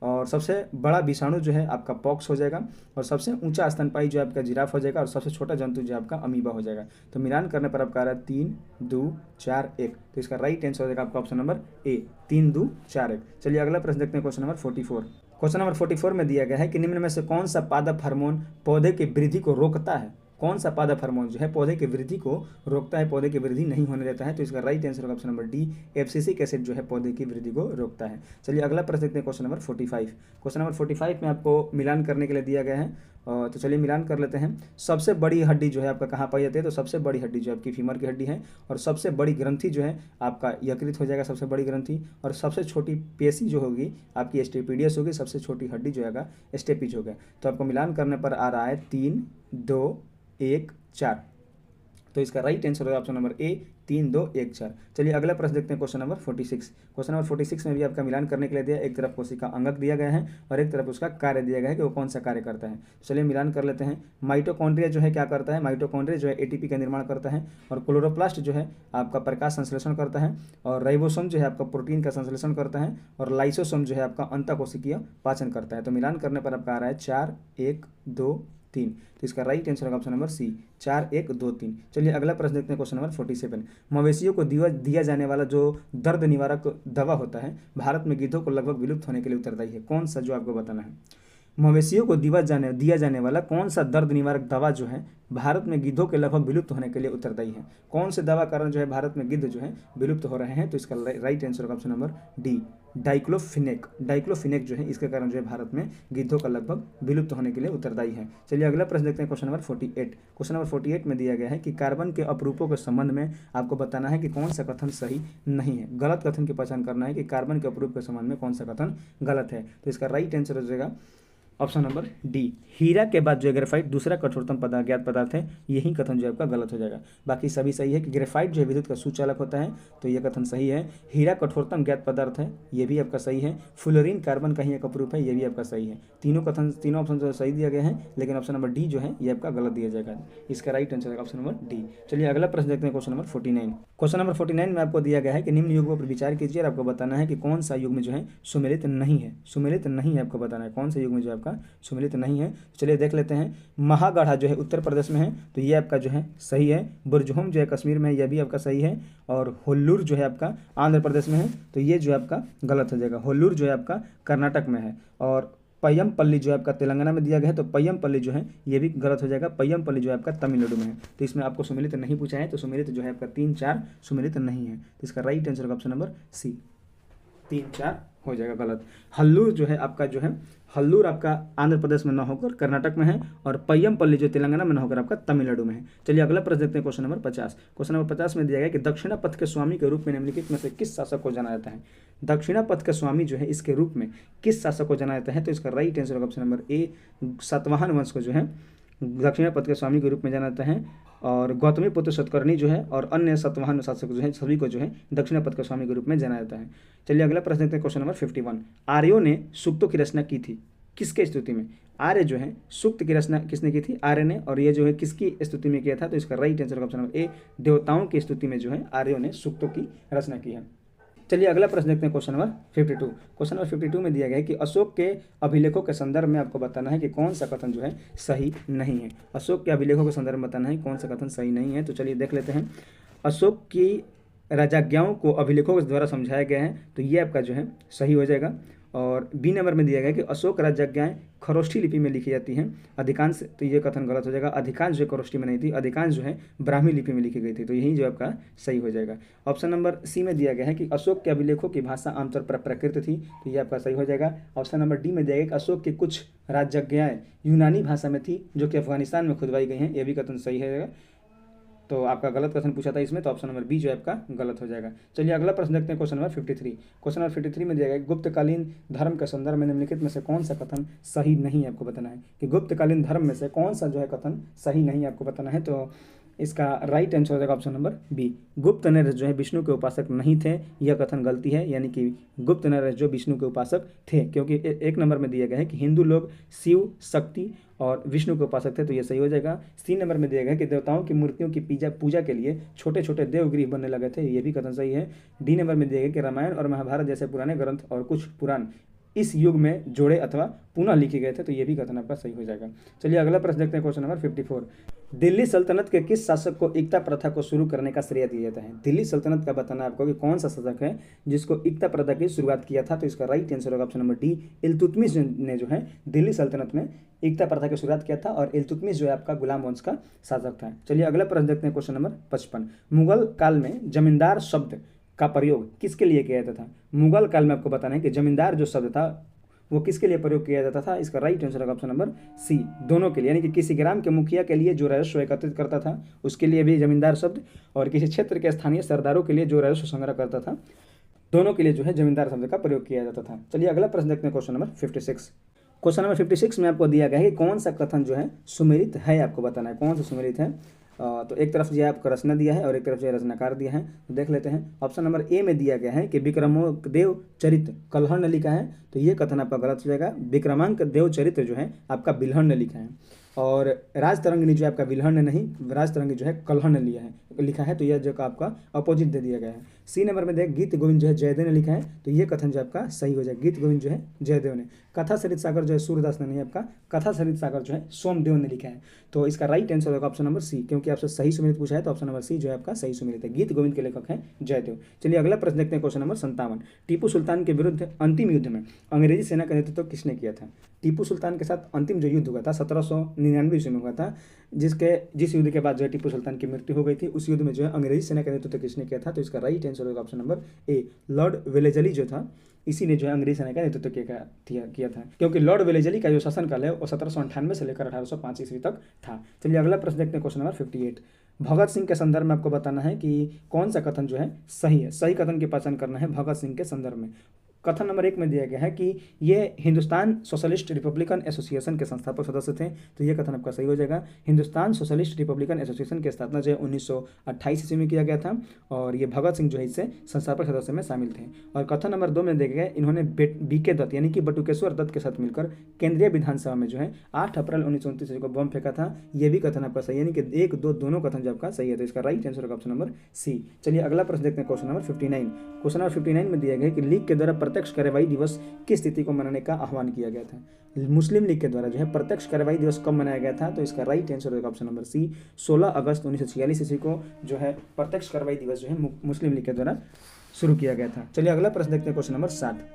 और सबसे बड़ा विषाणु जो है आपका पॉक्स हो जाएगा, और सबसे ऊंचा स्तनपायी जो आपका जिराफ हो जाएगा, और सबसे छोटा जंतु जो आपका अमीबा हो जाएगा। तो मिलान करने पर आपका आ रहा है 3 2 4 1। तो इसका राइट आंसर हो जाएगा आपका ऑप्शन नंबर ए, 3 2 4 1। चलिए अगला प्रश्न देखते हैं, क्वेश्चन नंबर 44। क्वेश्चन नंबर 44 में दिया गया है कि निम्न में से कौन सा पादप हार्मोन पौधे की वृद्धि को रोकता है? कौन सा पादप हार्मोन जो है पौधे की वृद्धि को रोकता है, पौधे की वृद्धि नहीं होने देता है? तो इसका राइट आंसर होगा option number D, abscisic acid जो है पौधे की वृद्धि को रोकता है। चलिए अगला प्रश्न देखते हैं, क्वेश्चन नंबर 45। क्वेश्चन नंबर 45 में आपको मिलान करने के लिए दिया गया है, तो चलिए मिलान कर लेते हैं। सबसे बड़ी हड्डी जो है आपका कहाँ पाई जाती है? तो सबसे बड़ी हड्डी जो आपकी फीमर की हड्डी है, और सबसे बड़ी ग्रंथि जो है आपका यकृत हो जाएगा, सबसे बड़ी ग्रंथि, और सबसे छोटी पेशी जो होगी आपकी स्टेपीडियस होगी, सबसे छोटी हड्डी जो है स्टेपिज होगा। तो आपको मिलान करने पर आ रहा है 3 2 1 4। तो इसका राइट आंसर होगा ऑप्शन नंबर ए, 3 2 1 4। चलिए अगला प्रश्न देखते हैं, क्वेश्चन नंबर 46। क्वेश्चन नंबर 46 में भी आपका मिलान करने के लिए दिया, एक तरफ कोशिका अंगक दिया गया है और एक तरफ उसका कार्य दिया गया है कि वो कौन सा कार्य करता है। चलिए मिलान कर लेते हैं। माइटोकॉन्ड्रिया जो है क्या करता है, माइटोकॉन्ड्रिया जो है एटीपी का निर्माण करता है, और क्लोरोप्लास्ट जो है आपका प्रकाश संश्लेषण करता है, और राइबोसोम जो है आपका प्रोटीन का संश्लेषण करता है, और लाइसोसोम जो है आपका अंतःकोशिकीय पाचन करता है। तो मिलान करने पर आपका आ रहा है 4 1 2 3। तो इसका राइट आंसर होगा ऑप्शन नंबर सी, 4 1 2 3। चलिए अगला प्रश्न देखते हैं, क्वेश्चन नंबर 47। मवेशियों को दिया जाने वाला जो दर्द निवारक दवा होता है भारत में गिद्धों को लगभग विलुप्त होने के लिए उत्तरदायी है, कौन सा, जो आपको बताना है। मवेशियों को दिया जाने वाला कौन सा दर्द निवारक दवा जो है भारत में गिद्धों के लगभग विलुप्त होने के लिए उत्तरदायी है, कौन से दवा कारण जो है भारत में गिद्ध जो है विलुप्त हो रहे हैं। तो इसका राइट आंसर होगा option number D, diclofenac. Diclofenac जो है इसके कारण जो है भारत में गिद्धों का लगभग विलुप्त होने के लिए उत्तरदायी है। चलिए अगला प्रश्न देखते हैं, क्वेश्चन नंबर 48। क्वेश्चन नंबर 48 में दिया गया है कि कार्बन के अपरूपों के संबंध में आपको बताना है कि कौन सा कथन सही नहीं है। गलत कथन की पहचान करना है कि कार्बन के अपरूप के संबंध में कौन सा कथन गलत है। तो इसका राइट आंसर हो जाएगा ऑप्शन नंबर डी, हीरा के बाद जो है ग्रेफाइट दूसरा कठोरतम ज्ञात पदार्थ है, यही कथन जो है आपका गलत हो जाएगा। बाकी सभी सही है कि ग्रेफाइट जो है विद्युत का सुचालक होता है, तो यह कथन सही है। हीरा कठोरतम ज्ञात पदार्थ है, ये भी आपका सही है। फ्लोरीन कार्बन का ही एक अपरूप है, ये भी आपका सही है। तीनों ऑप्शन जो सही दिया गया है, लेकिन ऑप्शन नंबर डी जो है ये आपका गलत दिया जाएगा। इसका राइट आंसर है ऑप्शन नंबर डी। चलिए अगला प्रश्न देखते हैं, क्वेश्चन नंबर 49। क्वेश्चन नंबर 49 में आपको दिया गया है कि निम्न युग्मों पर विचार कीजिए और आपको बताना है कि कौन सा युग्म जो है सुमेलित नहीं है। सुमेलित नहीं है, आपको बताना है कौन सा युग्म जो है आपका सुमेलित नहीं है। चलिए देख लेते हैं। महागढ़ा जो है उत्तर प्रदेश में है, तो ये आपका जो है सही है। बुरजहोम जो है कश्मीर में है, यह भी आपका सही है। और होल्लूर जो है आपका आंध्र प्रदेश में है, तो ये जो है आपका गलत हो जाएगा। होल्लूर जो है आपका कर्नाटक में है। और पय्यमपल्ली जो है आपका तेलंगाना में दिया गया है, तो पय्यमपल्ली जो है ये भी गलत हो जाएगा। पय्यमपल्ली जो है आपका तमिलनाडु में है। तो इसमें आपको सुमेलित नहीं पूछा है, तो सुमेलित जो है आपका 3 4 सुमेलित नहीं है। तो इसका right answer option number C, 3 4 हो जाएगा गलत। हल्लूर जो है आपका जो है, हल्लूर आपका आंध्र प्रदेश में न होकर कर्नाटक में है, और पय्यमपल्ली जो तेलंगाना में न होकर आपका तमिलनाडु में है। चलिए अगला प्रश्न देखते हैं, क्वेश्चन नंबर 50। क्वेश्चन नंबर 50 में दिया गया कि दक्षिणापथ के स्वामी के रूप में निम्नलिखित में से किस शासक को जाना जाता है। दक्षिणापथ के स्वामी जो है इसके रूप में किस शासक को जाना जाता है। तो इसका राइट आंसर ऑप्शन नंबर ए, सातवाहन वंश को जो है दक्षिणापथ के स्वामी के रूप में जाना जाता है। और गौतमी पुत्र सतकर्णी जो है और अन्य सातवाहन शासक जो है सभी को जो है दक्षिणापथ के स्वामी के रूप में जाना जाता है। चलिए अगला प्रश्न देखते हैं, क्वेश्चन नंबर 51। आर्यों ने सूक्तों की रचना की थी, किसके स्तुति में। आर्य जो है सूक्त की रचना किसने की थी, आर्य ने। और ये जो है किसकी स्तुति में किया था। तो इसका राइट आंसर ऑप्शन नंबर ए, देवताओं की स्तुति में जो है आर्यों ने सूक्तों की रचना की है। चलिए अगला प्रश्न देखते हैं, क्वेश्चन नंबर 52। क्वेश्चन नंबर 52 में दिया गया है कि अशोक के अभिलेखों के संदर्भ में आपको बताना है कि कौन सा कथन जो है सही नहीं है। अशोक के अभिलेखों के संदर्भ में बताना है कौन सा कथन सही नहीं है। तो चलिए देख लेते हैं। अशोक की राजाज्ञाओं को अभिलेखों के द्वारा समझाया गया है, तो ये आपका जो है सही हो जाएगा। और बी नंबर में दिया गया कि अशोक राजाज्ञाएं खरोष्ठी लिपि में लिखी जाती हैं अधिकांश, तो ये कथन गलत हो जाएगा। अधिकांश जो खरोष्ठी में नहीं थी, अधिकांश जो है ब्राह्मी लिपि में लिखी गई थी, तो यही जो आपका सही हो जाएगा। ऑप्शन नंबर सी में दिया गया है कि अशोक के अभिलेखों की भाषा आमतौर पर प्राकृत थी, तो ये आपका सही हो जाएगा। ऑप्शन नंबर डी में दिया गया कि अशोक की कुछ राजाज्ञाएं यूनानी भाषा में थी जो कि अफगानिस्तान में खुदवाई गई हैं, ये भी कथन सही है। तो आपका गलत क्वेश्चन पूछा था इसमें, तो ऑप्शन नंबर बी जो है आपका गलत हो जाएगा। चलिए अगला प्रश्न देखते हैं, क्वेश्चन नंबर 53। क्वेश्चन नंबर 53 में दिया गया गुप्तकालीन धर्म के संदर्भ में निम्नलिखित में से कौन सा कथन सही नहीं है, आपको बताना है कि गुप्तकालीन धर्म में से कौन सा जो है कथन सही नहीं आपको बताना है। तो इसका राइट आंसर हो जाएगा ऑप्शन नंबर बी, गुप्त नरेश जो है विष्णु के उपासक नहीं थे, यह कथन गलती है। यानी कि गुप्त नरेश जो विष्णु के उपासक थे, क्योंकि एक नंबर में दिया गया है कि हिंदू लोग शिव, शक्ति और विष्णु के उपासक थे, तो ये सही हो जाएगा। सी नंबर में दिया गया है कि देवताओं की मूर्तियों की पूजा के लिए छोटे छोटे देवगृह बनने लगे थे, ये भी कथन सही है। डी नंबर में दिया गया कि रामायण और महाभारत जैसे पुराने ग्रंथ और कुछ पुराण इस युग में जोड़े अथवा पुनः लिखे गए थे, तो ये भी कथन आपका सही हो जाएगा। चलिए अगला प्रश्न देखते हैं, क्वेश्चन नंबर 54। दिल्ली सल्तनत के किस शासक को एकता प्रथा को शुरू करने का श्रेय दिया जाता है। दिल्ली सल्तनत का बताना आपको कि कौन सा शासक है जिसको एकता प्रथा की शुरुआत किया था। तो इसका राइट आंसर होगा ऑप्शन नंबर डी, इल्तुतमिश ने जो है दिल्ली सल्तनत में एकता प्रथा की शुरुआत किया था, और इल्तुतमिश जो है आपका गुलाम वंश का शासक था। चलिए अगला प्रश्न देखते हैं, क्वेश्चन नंबर 55। मुगल काल में जमींदार शब्द का प्रयोग किसके लिए किया जाता था। मुगल काल में आपको बताना है कि जमींदार जो शब्द था वो किसके लिए प्रयोग किया जाता था। इसका राइट आंसर होगा ऑप्शन नंबर सी, दोनों के लिए। यानी कि किसी ग्राम के मुखिया के लिए जो राजस्व एकत्रित करता था उसके लिए भी जमींदार शब्द, और किसी क्षेत्र के स्थानीय सरदारों के लिए जो राजस्व संग्रह करता था, दोनों के लिए जो है जमींदार शब्द का प्रयोग किया जाता था। चलिए अगला प्रश्न देखते हैं, क्वेश्चन नंबर 56। क्वेश्चन नंबर 56 में आपको दिया गया है कि कौन सा कथन जो है सुमेलित है, आपको बताना है कौन सा सुमेलित है। तो एक तरफ जो है आपको रचना दिया है और एक तरफ जो है रचनाकार दिया है। तो देख लेते हैं। ऑप्शन नंबर ए में दिया गया है कि विक्रमोदेव चरित कल्हड़ ने लिखा है, तो ये कथन आपका गलत हो जाएगा। विक्रमांक देव चरित्र जो है आपका बिल्हड़ ने लिखा है, और राजतरंगिणी जो है आपका बिल्हड़ ने नहीं, राजतरंगी जो है कल्हड़ ने लिखा है, तो यह जो आपका अपोजिट दे दिया गया है। सी नंबर में देख गीत गोविंद जो है जयदेव ने लिखा है, तो ये कथन जो आपका सही हो जाएगा। गीत गोविंद जो है जयदेव ने, कथा सरित सागर जो है सूर्यदास ने नहीं, आपका कथा सरित सागर जो है सोमदेव ने लिखा है। तो इसका राइट आंसर होगा ऑप्शन नंबर सी, क्योंकि आपसे सही सुमेलित पूछा है तो ऑप्शन नंबर सी जो है आपका सही सुमेलित है। गीत गोविंद के लेखक हैं जयदेव। चलिए अगला प्रश्न देखते हैं, क्वेश्चन नंबर 57। टीपू सुल्तान के विरुद्ध अंतिम युद्ध में अंग्रेजी सेना का नेतृत्व किसने किया था? टीपू सुल्तान के साथ अंतिम जो युद्ध हुआ था 1799 ईस्वी में हुआ था, जिस युद्ध के बाद जो है टीपू सुल्तान की मृत्यु हो गई थी, उस युद्ध में जो है अंग्रेजी सेना का नेतृत्व किसने किया था? तो इसका राइट आंसर होगा ऑप्शन नंबर ए, लॉर्ड वेलेजली जो था, इसी ने जो है अंग्रेजी सेना का नेतृत्व किया था, क्योंकि लॉर्ड वेलेजली का जो शासनकाल है वो 1798 से लेकर 1805 ईस्वी तक था। चलिए अगला प्रश्न देखते हैं, क्वेश्चन नंबर 58। भगत सिंह के संदर्भ में आपको बताना है कि कौन सा कथन जो है सही है। सही कथन की पहचान करना है भगत सिंह के संदर्भ में। कथन नंबर 1 में दिया गया है कि ये हिंदुस्तान सोशलिस्ट रिपब्लिकन एसोसिएशन के संस्थापक सदस्य थे, तो ये कथन आपका सही हो जाएगा। हिंदुस्तान सोशलिस्ट रिपब्लिकन एसोसिएशन की स्थापना जो है 1928 ईस्वी में किया गया था, और ये भगत सिंह जो है इससे संस्थापक सदस्य में शामिल थे। और कथन नंबर 2 में देखा गया इन्होंने बीके दत्त यानी कि बटुकेश्वर दत्त के साथ मिलकर केंद्रीय विधानसभा में जो है 8 अप्रैल 1929 को बम फेंका था, ये भी कथन आपका सही है, यानी कि 1, 2 दोनों कथन जो आपका सही है, तो इसका राइट आंसर होगा ऑप्शन नंबर सी। चलिए अगला प्रश्न देखते हैं, क्वेश्चन नंबर 59। क्वेश्चन नंबर 59 में दिया गया कि लीग के द्वारा प्रत्यक्ष कार्रवाई दिवस किस तिथि को मनाने का आह्वान किया गया था? मुस्लिम लीग के द्वारा जो है प्रत्यक्ष कार्रवाई दिवस कब मनाया गया था? तो इसका राइट आंसर होगा ऑप्शन नंबर सी, 16 अगस्त 1946 ईस्वी को जो है प्रत्यक्ष कार्रवाई दिवस जो है मुस्लिम लीग के द्वारा शुरू किया गया था। चलिए अगला प्रश्न देखते हैं, क्वेश्चन नंबर 7।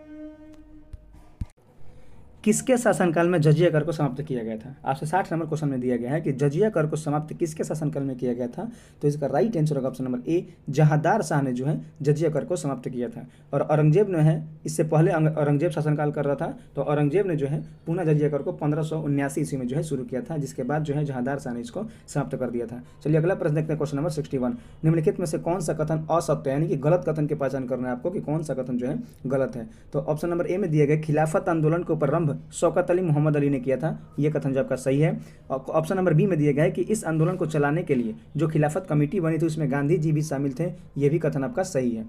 किसके शासनकाल में जजिया कर को समाप्त किया गया था? आपसे 60 नंबर क्वेश्चन में दिया गया है कि जजिया कर को समाप्त किसके शासनकाल में किया गया था? तो इसका राइट आंसर होगा ऑप्शन नंबर ए, जहांदार शाह ने जो है जजिया कर को समाप्त किया था। और औरंगजेब ने है, इससे पहले औरंगजेब शासनकाल कर रहा था, तो औरंगजेब ने जो है पुनः जजिया कर को 1579 ईस्वी में जो है शुरू किया था, जिसके बाद जो है जहांदार शाह ने इसको समाप्त कर दिया था। चलिए अगला प्रश्न देखते हैं, क्वेश्चन नंबर 61। निम्नलिखित में से कौन सा कथन असत्य यानी कि गलत कथन की पहचान करना है आपको कि कौन सा कथन जो है गलत है? तो ऑप्शन नंबर ए में दिया गया खिलाफत आंदोलन को प्रारंभ शौकत अली मोहम्मद अली ने किया था, ये कथन जो आपका सही है। ऑप्शन नंबर बी में दिया गया है कि इस आंदोलन को चलाने के लिए जो खिलाफत कमेटी बनी थी उसमें गांधी जी भी शामिल थे, ये भी कथन आपका सही है।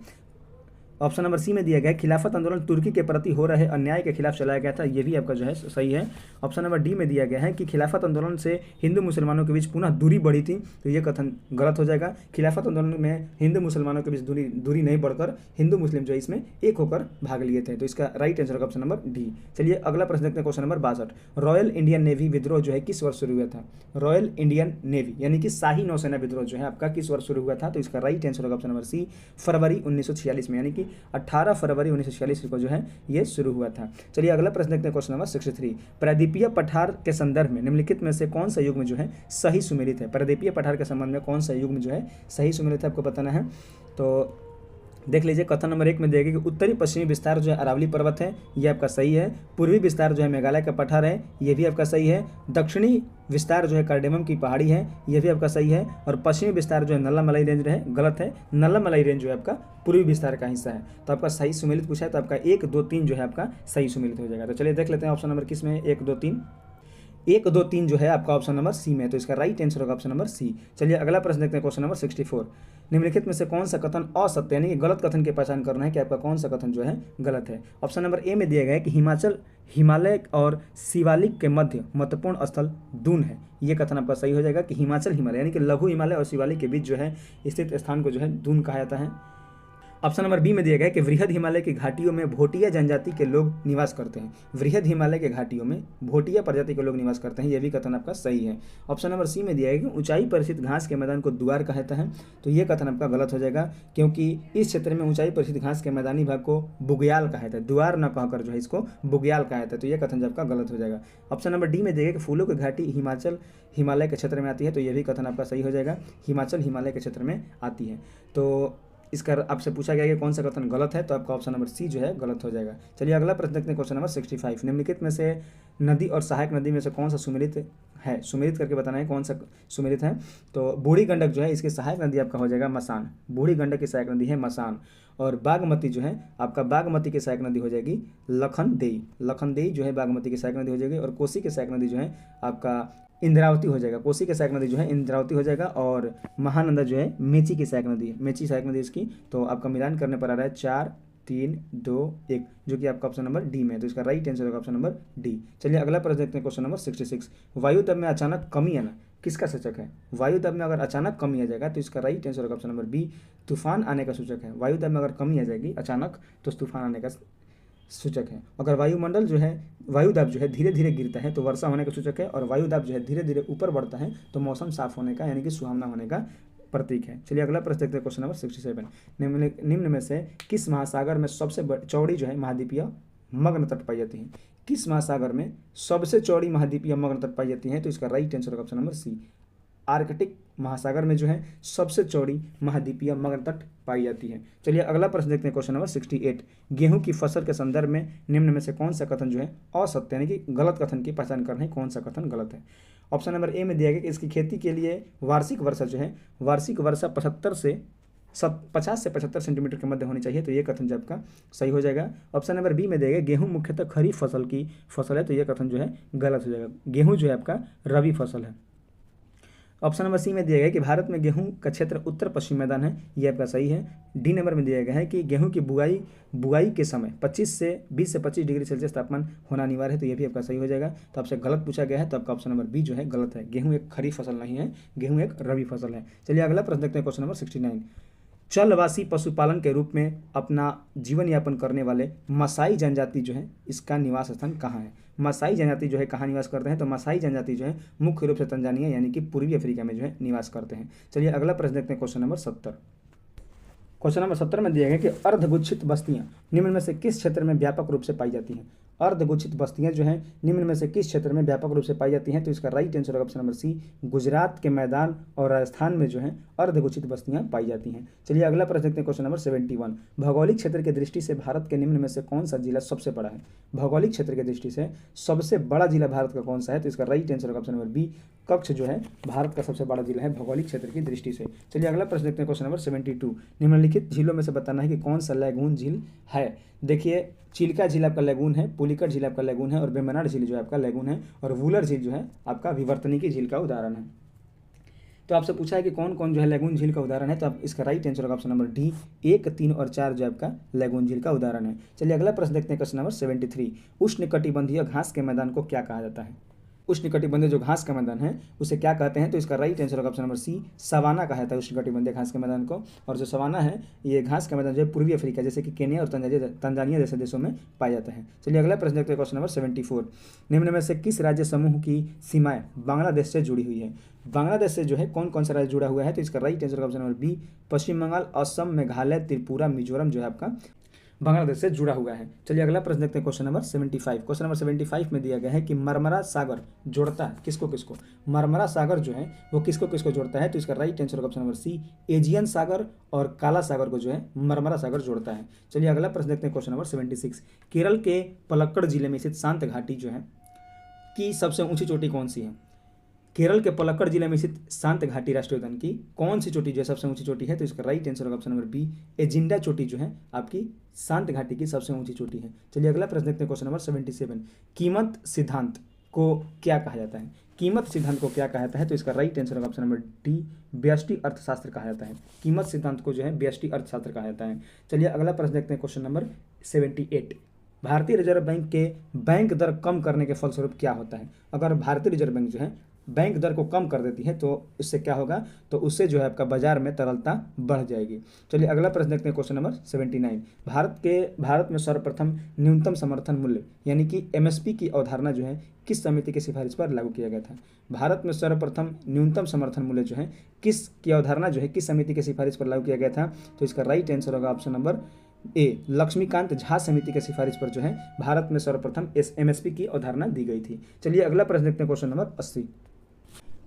ऑप्शन नंबर सी में दिया गया खिलाफत आंदोलन तुर्की के प्रति हो रहे अन्याय के खिलाफ चलाया गया था, ये भी आपका जो है सही है। ऑप्शन नंबर डी में दिया गया है कि खिलाफत आंदोलन से हिंदू मुसलमानों के बीच पुनः दूरी बढ़ी थी, तो ये कथन गलत हो जाएगा। खिलाफत आंदोलन में हिंदू मुसलमानों के बीच दूरी नहीं बढ़कर हिंदू मुस्लिम जो है इसमें एक होकर भाग लिए थे, तो इसका राइट आंसर होगा ऑप्शन नंबर डी। चलिए अगला प्रश्न देखते हैं, question number 62। Royal Indian navy विद्रोह जो है किस वर्ष शुरू हुआ था? रॉयल इंडियन नेवी यानी कि शाही नौसेना विद्रोह जो है आपका किस वर्ष शुरू हुआ था? तो इसका राइट आंसर होगा ऑप्शन नंबर सी, फरवरी 1946 में, यानी कि 18 फरवरी 1946 को जो है ये शुरू हुआ था। चलिए अगला प्रश्न देखते हैं, क्वेश्चन नंबर 63। प्रायद्वीपीय पठार के संदर्भ में निम्नलिखित में से कौन सा युग में जो है सही सुमेलित है? प्रायद्वीपीय पठार के संबंध में कौन सा युग में जो है सही सुमेलित है आपको बताना है। तो देख लीजिए, कथन नंबर 1 में देगा कि उत्तरी पश्चिमी विस्तार जो है अरावली पर्वत है, ये आपका सही है। पूर्वी विस्तार जो है मेघालय का पठार है, ये भी आपका सही है। दक्षिणी विस्तार जो है कार्डेमम की पहाड़ी है, ये भी आपका सही है। और पश्चिमी विस्तार जो है नल्ला मलाई रेंज है, गलत है। नल्ला मलाई रेंज जो है आपका पूर्वी विस्तार का हिस्सा है, तो आपका सही सुमेलित पूछा है, तो आपका 1, 2, 3 जो है आपका सही सुमेलित हो जाएगा। तो चलिए देख लेते हैं ऑप्शन नंबर किस में 1, 2, 3। 1, 2, 3 जो है आपका ऑप्शन नंबर सी में, तो इसका राइट आंसर होगा ऑप्शन नंबर सी। चलिए अगला प्रश्न देखते हैं, क्वेश्चन नंबर 64। निम्नलिखित में से कौन सा कथन असत्य यानी कि गलत कथन की पहचान करना है कि आपका कौन सा कथन जो है गलत है। ऑप्शन नंबर ए में दिया गया है कि हिमालय और शिवालिक के मध्य महत्वपूर्ण स्थल दून है, ये कथन आपका सही हो जाएगा कि हिमाचल हिमालय यानी कि लघु हिमालय और शिवालिक के बीच जो है स्थित स्थान को जो है दून कहा जाता है। ऑप्शन नंबर बी में दिया गया है कि वृहद हिमालय की घाटियों में भोटिया जनजाति के लोग निवास करते हैं। वृहद हिमालय के घाटियों में भोटिया प्रजाति के लोग निवास करते हैं, यह भी कथन आपका सही है। ऑप्शन नंबर सी में दिया गया कि ऊंचाई पर स्थित घास के मैदान को द्वार कहता है, तो यह कथन आपका गलत हो जाएगा, क्योंकि इस क्षेत्र में ऊंचाई पर स्थित घास के मैदानी भाग को बुग्याल कहता है, द्वार न कहकर जो है इसको बुग्याल कहता है, तो यह कथन जो आपका गलत हो जाएगा। ऑप्शन नंबर डी में दिया गया कि फूलों की घाटी हिमालय के क्षेत्र में आती है, तो यह भी कथन आपका सही हो जाएगा, हिमाचल हिमालय के क्षेत्र में आती है। तो इसका आपसे पूछा गया कि कौन सा कथन गलत है, तो आपका ऑप्शन नंबर सी जो है गलत हो जाएगा। चलिए अगला प्रश्न देखते हैं, क्वेश्चन नंबर 65। निम्नलिखित में से नदी और सहायक नदी में से कौन सा सुमेलित है? सुमेलित करके बताना है कौन सा सुमेलित है। तो बूढ़ी गंडक जो है इसकी सहायक नदी आपका हो जाएगा मसान, बूढ़ी गंडक की सहायक नदी है मसान। और बागमती जो है आपका बागमती की सहायक नदी हो जाएगी लखनदेई जो है बागमती की सहायक नदी हो जाएगी। और कोसी की सहायक नदी जो है आपका इंद्रावती हो जाएगा। कोसी की सहायक नदी जो है इंद्रावती हो जाएगा, और महानंदा जो है मेची की सहायक नदी है, मेची सहायक नदी इसकी। तो आपका मिलान करने पर आ रहा है 4 3 2 1, जो कि आपका ऑप्शन नंबर डी में है। तो इसका राइट आंसर होगा ऑप्शन नंबर डी। चलिए अगला प्रश्न देखते हैं, क्वेश्चन नंबर 66। वायु दब में अचानक कमी आना किसका सूचक है? वायु दब में अगर अचानक कमी आ जाएगा तो इसका राइट आंसर होगा ऑप्शन नंबर बी, तूफान आने का सूचक है। वायु दब में अगर कमी आ जाएगी अचानक तो तूफान आने का सूचक है। अगर वायुमंडल जो है, वायुदाब जो है धीरे धीरे गिरता है तो वर्षा होने का सूचक है, और वायुदाब जो है धीरे धीरे ऊपर बढ़ता है तो मौसम साफ होने का यानी कि सुहावना होने का प्रतीक है। चलिए अगला प्रश्न देखते हैं, क्वेश्चन नंबर 67। निम्न में से किस महासागर में सबसे चौड़ी जो है महाद्वीपीय मग्न तट पाई जाती है? किस महासागर में सबसे चौड़ी महाद्वीपीय मग्न तट पाई जाती है? तो इसका राइट आंसर होगा ऑप्शन नंबर सी, आर्कटिक महासागर में जो है सबसे चौड़ी महाद्वीपीय मग्न तट पाई जाती है। चलिए अगला प्रश्न देखते हैं, क्वेश्चन नंबर 68। गेहूं की फसल के संदर्भ में निम्न में से कौन सा कथन जो है असत्य यानी कि गलत कथन की पहचान करना है, कौन सा कथन गलत है? ऑप्शन नंबर ए में दिया गया कि इसकी खेती के लिए वार्षिक वर्षा जो है, वार्षिक वर्षा 50 से 75 सेंटीमीटर के मध्य होनी चाहिए, तो ये कथन जो आपका सही हो जाएगा। ऑप्शन नंबर बी में दिया गया गेहूं मुख्यतः खरीफ फसल की फसल है, तो ये कथन जो है गलत हो जाएगा। गेहूं जो है आपका रबी फसल है। ऑप्शन नंबर सी में दिया गया है कि भारत में गेहूं का क्षेत्र उत्तर पश्चिम मैदान है, ये आपका सही है। डी नंबर में दिया गया है कि गेहूं की बुआई के समय 20 से 25 डिग्री सेल्सियस तापमान होना अनिवार्य है, तो ये भी आपका सही हो जाएगा। तो आपसे गलत पूछा गया है, तो आपका ऑप्शन नंबर बी जो है गलत है। गेहूं एक खरीफ फसल नहीं है, गेहूं एक रबी फसल है। चलिए अगला प्रश्न देखते हैं, क्वेश्चन नंबर 69। चलवासी पशुपालन के रूप में अपना जीवन यापन करने वाले मसाई जनजाति जो है इसका निवास स्थान कहाँ है? मसाई जनजाति जो है कहाँ निवास करते हैं? तो मसाई जनजाति जो है मुख्य रूप से तंजानिया यानी कि पूर्वी अफ्रीका में जो है निवास करते हैं। चलिए अगला प्रश्न देखते हैं, क्वेश्चन नंबर 70। क्वेश्चन नंबर 70 में दिया गया कि अर्धगुच्छित बस्तियां निम्न में से किस क्षेत्र में व्यापक रूप से पाई जाती हैं? अर्धगुच्छित बस्तियां जो हैं निम्न में से किस क्षेत्र में व्यापक रूप से पाई जाती हैं? तो इसका राइट आंसर होगा ऑप्शन नंबर सी, गुजरात के मैदान और राजस्थान में जो है अर्धगुच्छित बस्तियां पाई जाती हैं। चलिए अगला प्रश्न देखते हैं, क्वेश्चन नंबर 71। भौगोलिक क्षेत्र की दृष्टि से भारत के निम्न में से कौन सा जिला सबसे बड़ा है? भौगोलिक क्षेत्र की दृष्टि से सबसे बड़ा जिला भारत का कौन सा है? तो इसका राइट आंसर होगा ऑप्शन नंबर बी, कच्छ जो है भारत का सबसे बड़ा जिला है भौगोलिक क्षेत्र की दृष्टि से। चलिए अगला प्रश्न देखते हैं, क्वेश्चन नंबर 72। निम्नलिखित झीलों में से बताना है कि कौन सा लैगून झील है। देखिए चिल्का झील आपका लैगून है, पुलिकट झील आपका लैगून है, और वेम्बनाड झील जो है आपका लैगून है, और वूलर झील जो है आपका विवर्तनिकी झील का उदाहरण है। तो आपसे पूछा है कि कौन कौन जो है लैगून झील का उदाहरण है, तो आप इसका राइट आंसर होगा ऑप्शन नंबर डी, 1 3 और 4 जो आपका लैगून झील का उदाहरण है। चलिए अगला प्रश्न देखते हैं, क्वेश्चन नंबर 73। उष्णकटिबंधीय घास के मैदान को क्या कहा जाता है? उष्णकटिबंधीय जो घास का मैदान है उसे क्या कहते हैं? तो इसका राइट आंसर होगा ऑप्शन नंबर सी, सवाना कहा जाता है उष्णकटिबंधीय घास के मैदान को। और जो सवाना है ये घास का मैदान जो है पूर्वी अफ्रीका जैसे कि केन्या और तंजानिया जैसे देशों में पाया जाता है। चलिए अगला प्रश्न देखते हैं, क्वेश्चन नंबर 74। निम्न में से किस राज्य समूह की सीमाएं बांग्लादेश से जुड़ी हुई है? बांग्लादेश से जो है कौन कौन सा राज्य जुड़ा हुआ है? तो इसका राइट आंसर होगा ऑप्शन नंबर बी, पश्चिम बंगाल, असम, मेघालय, त्रिपुरा, मिजोरम जो है आपका बांग्लादेश से जुड़ा हुआ है। चलिए अगला प्रश्न देखते हैं, क्वेश्चन नंबर 75। क्वेश्चन नंबर 75 में दिया गया है कि मरमरा सागर जोड़ता है किसको किसको? मरमरा सागर जो है वो किसको किसको जोड़ता है? तो इसका राइट आंसर होगा ऑप्शन नंबर सी, एजियन सागर और काला सागर को जो है मरमरा सागर जोड़ता है। चलिए अगला प्रश्न देखते हैं, क्वेश्चन नंबर 76। केरल के पलक्कड़ जिले में स्थित शांत घाटी जो है की सबसे ऊंची चोटी कौन सी है? केरल के पलक्कड़ जिले में स्थित शांत घाटी राष्ट्रीय उद्यान की कौन सी चोटी जो है सबसे ऊंची चोटी है? तो इसका राइट आंसर होगा ऑप्शन नंबर बी, एजिंडा चोटी जो है आपकी शांत घाटी की सबसे ऊंची चोटी है। चलिए अगला प्रश्न देखते हैं, क्वेश्चन नंबर 77। कीमत सिद्धांत को क्या कहा जाता है? कीमत सिद्धांत को क्या कहा जाता है? तो इसका राइट आंसर होगा ऑप्शन नंबर डी, व्यष्टि अर्थशास्त्र कहा जाता है। कीमत सिद्धांत को जो है व्यष्टि अर्थशास्त्र कहा जाता है। चलिए अगला प्रश्न देखते हैं, क्वेश्चन नंबर 78। भारतीय रिजर्व बैंक के बैंक दर कम करने के फलस्वरूप क्या होता है? अगर भारतीय रिजर्व बैंक जो है बैंक दर को कम कर देती है तो इससे क्या होगा? तो उससे जो है आपका बाजार में तरलता बढ़ जाएगी। चलिए अगला प्रश्न देखते हैं, क्वेश्चन नंबर 79। भारत में सर्वप्रथम न्यूनतम समर्थन मूल्य यानी कि एमएसपी की अवधारणा जो है किस समिति की सिफारिश पर लागू किया गया था? भारत में सर्वप्रथम न्यूनतम समर्थन मूल्य जो है किसकी अवधारणा जो है किस समिति की सिफारिश पर लागू किया गया था? तो इसका राइट आंसर होगा option number A, Laxmikant Jha समिति की सिफारिश पर जो है भारत में सर्वप्रथम एमएसपी की अवधारणा दी गई थी। चलिए अगला प्रश्न देखते हैं, क्वेश्चन नंबर 80।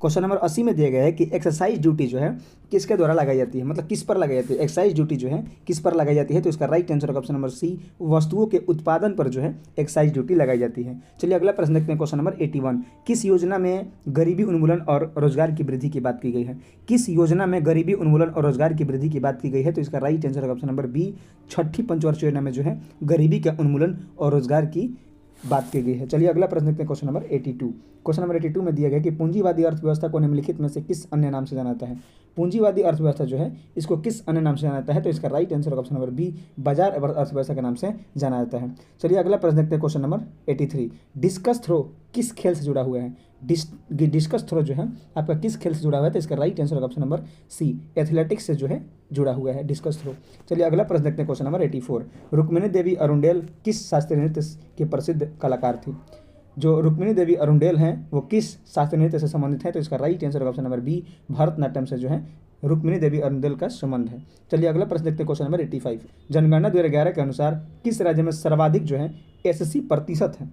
क्वेश्चन नंबर 80 में दिया गया है कि एक्सरसाइज ड्यूटी जो है किसके द्वारा लगाई जाती है, मतलब किस पर लगाई जाती है? एक्साइज ड्यूटी जो है किस पर लगाई जाती है? तो इसका राइट आंसर होगा ऑप्शन नंबर सी, वस्तुओं के उत्पादन पर जो है एक्साइज ड्यूटी लगाई जाती है। चलिए अगला प्रश्न देखते हैं, क्वेश्चन नंबर 81। किस योजना में गरीबी उन्मूलन और रोजगार की वृद्धि की बात की गई है? किस योजना में गरीबी उन्मूलन और रोजगार की वृद्धि की बात की गई है? तो इसका राइट आंसर होगा ऑप्शन नंबर बी, छठी पंचवर्षीय योजना में जो है गरीबी का उन्मूलन और रोजगार की बात की गई है। चलिए अगला प्रश्न देखते हैं, क्वेश्चन नंबर 82। क्वेश्चन नंबर 82 में दिया गया कि पूंजीवादी अर्थव्यवस्था को निम्नलिखित में से किस अन्य नाम से जाना जाता है। पूंजीवादी अर्थव्यवस्था जो है इसको किस अन्य नाम से जाना जाता है, तो इसका राइट आंसर होगा ऑप्शन नंबर बी, बाजार अर्थव्यवस्था के नाम से जाना जाता है। चलिए अगला प्रश्न देखते हैं, क्वेश्चन नंबर 83। डिस्कस थ्रो किस खेल से जुड़ा हुआ है। डिस्कस थ्रो जो है आपका किस खेल से जुड़ा हुआ है, तो इसका राइट आंसर होगा ऑप्शन नंबर सी, एथलेटिक्स से जो है जुड़ा हुआ है डिस्कस थ्रो। चलिए अगला प्रश्न देखते हैं, क्वेश्चन नंबर 84। रुक्मिणी देवी अरुंडेल किस शास्त्रीय नृत्य की प्रसिद्ध कलाकार थी। जो रुक्मिणी देवी अरुंडेल हैं वो किस शास्त्रीय नृत्य से संबंधित है, तो इसका राइट आंसर होगा ऑप्शन नंबर बी, भरतनाट्यम से जो है रुक्मिणी देवी अरुंडेल का संबंध है। चलिए अगला प्रश्न देखते हैं, क्वेश्चन नंबर 85। जनगणना 2011 के अनुसार किस राज्य में सर्वाधिक जो है एससी प्रतिशत है।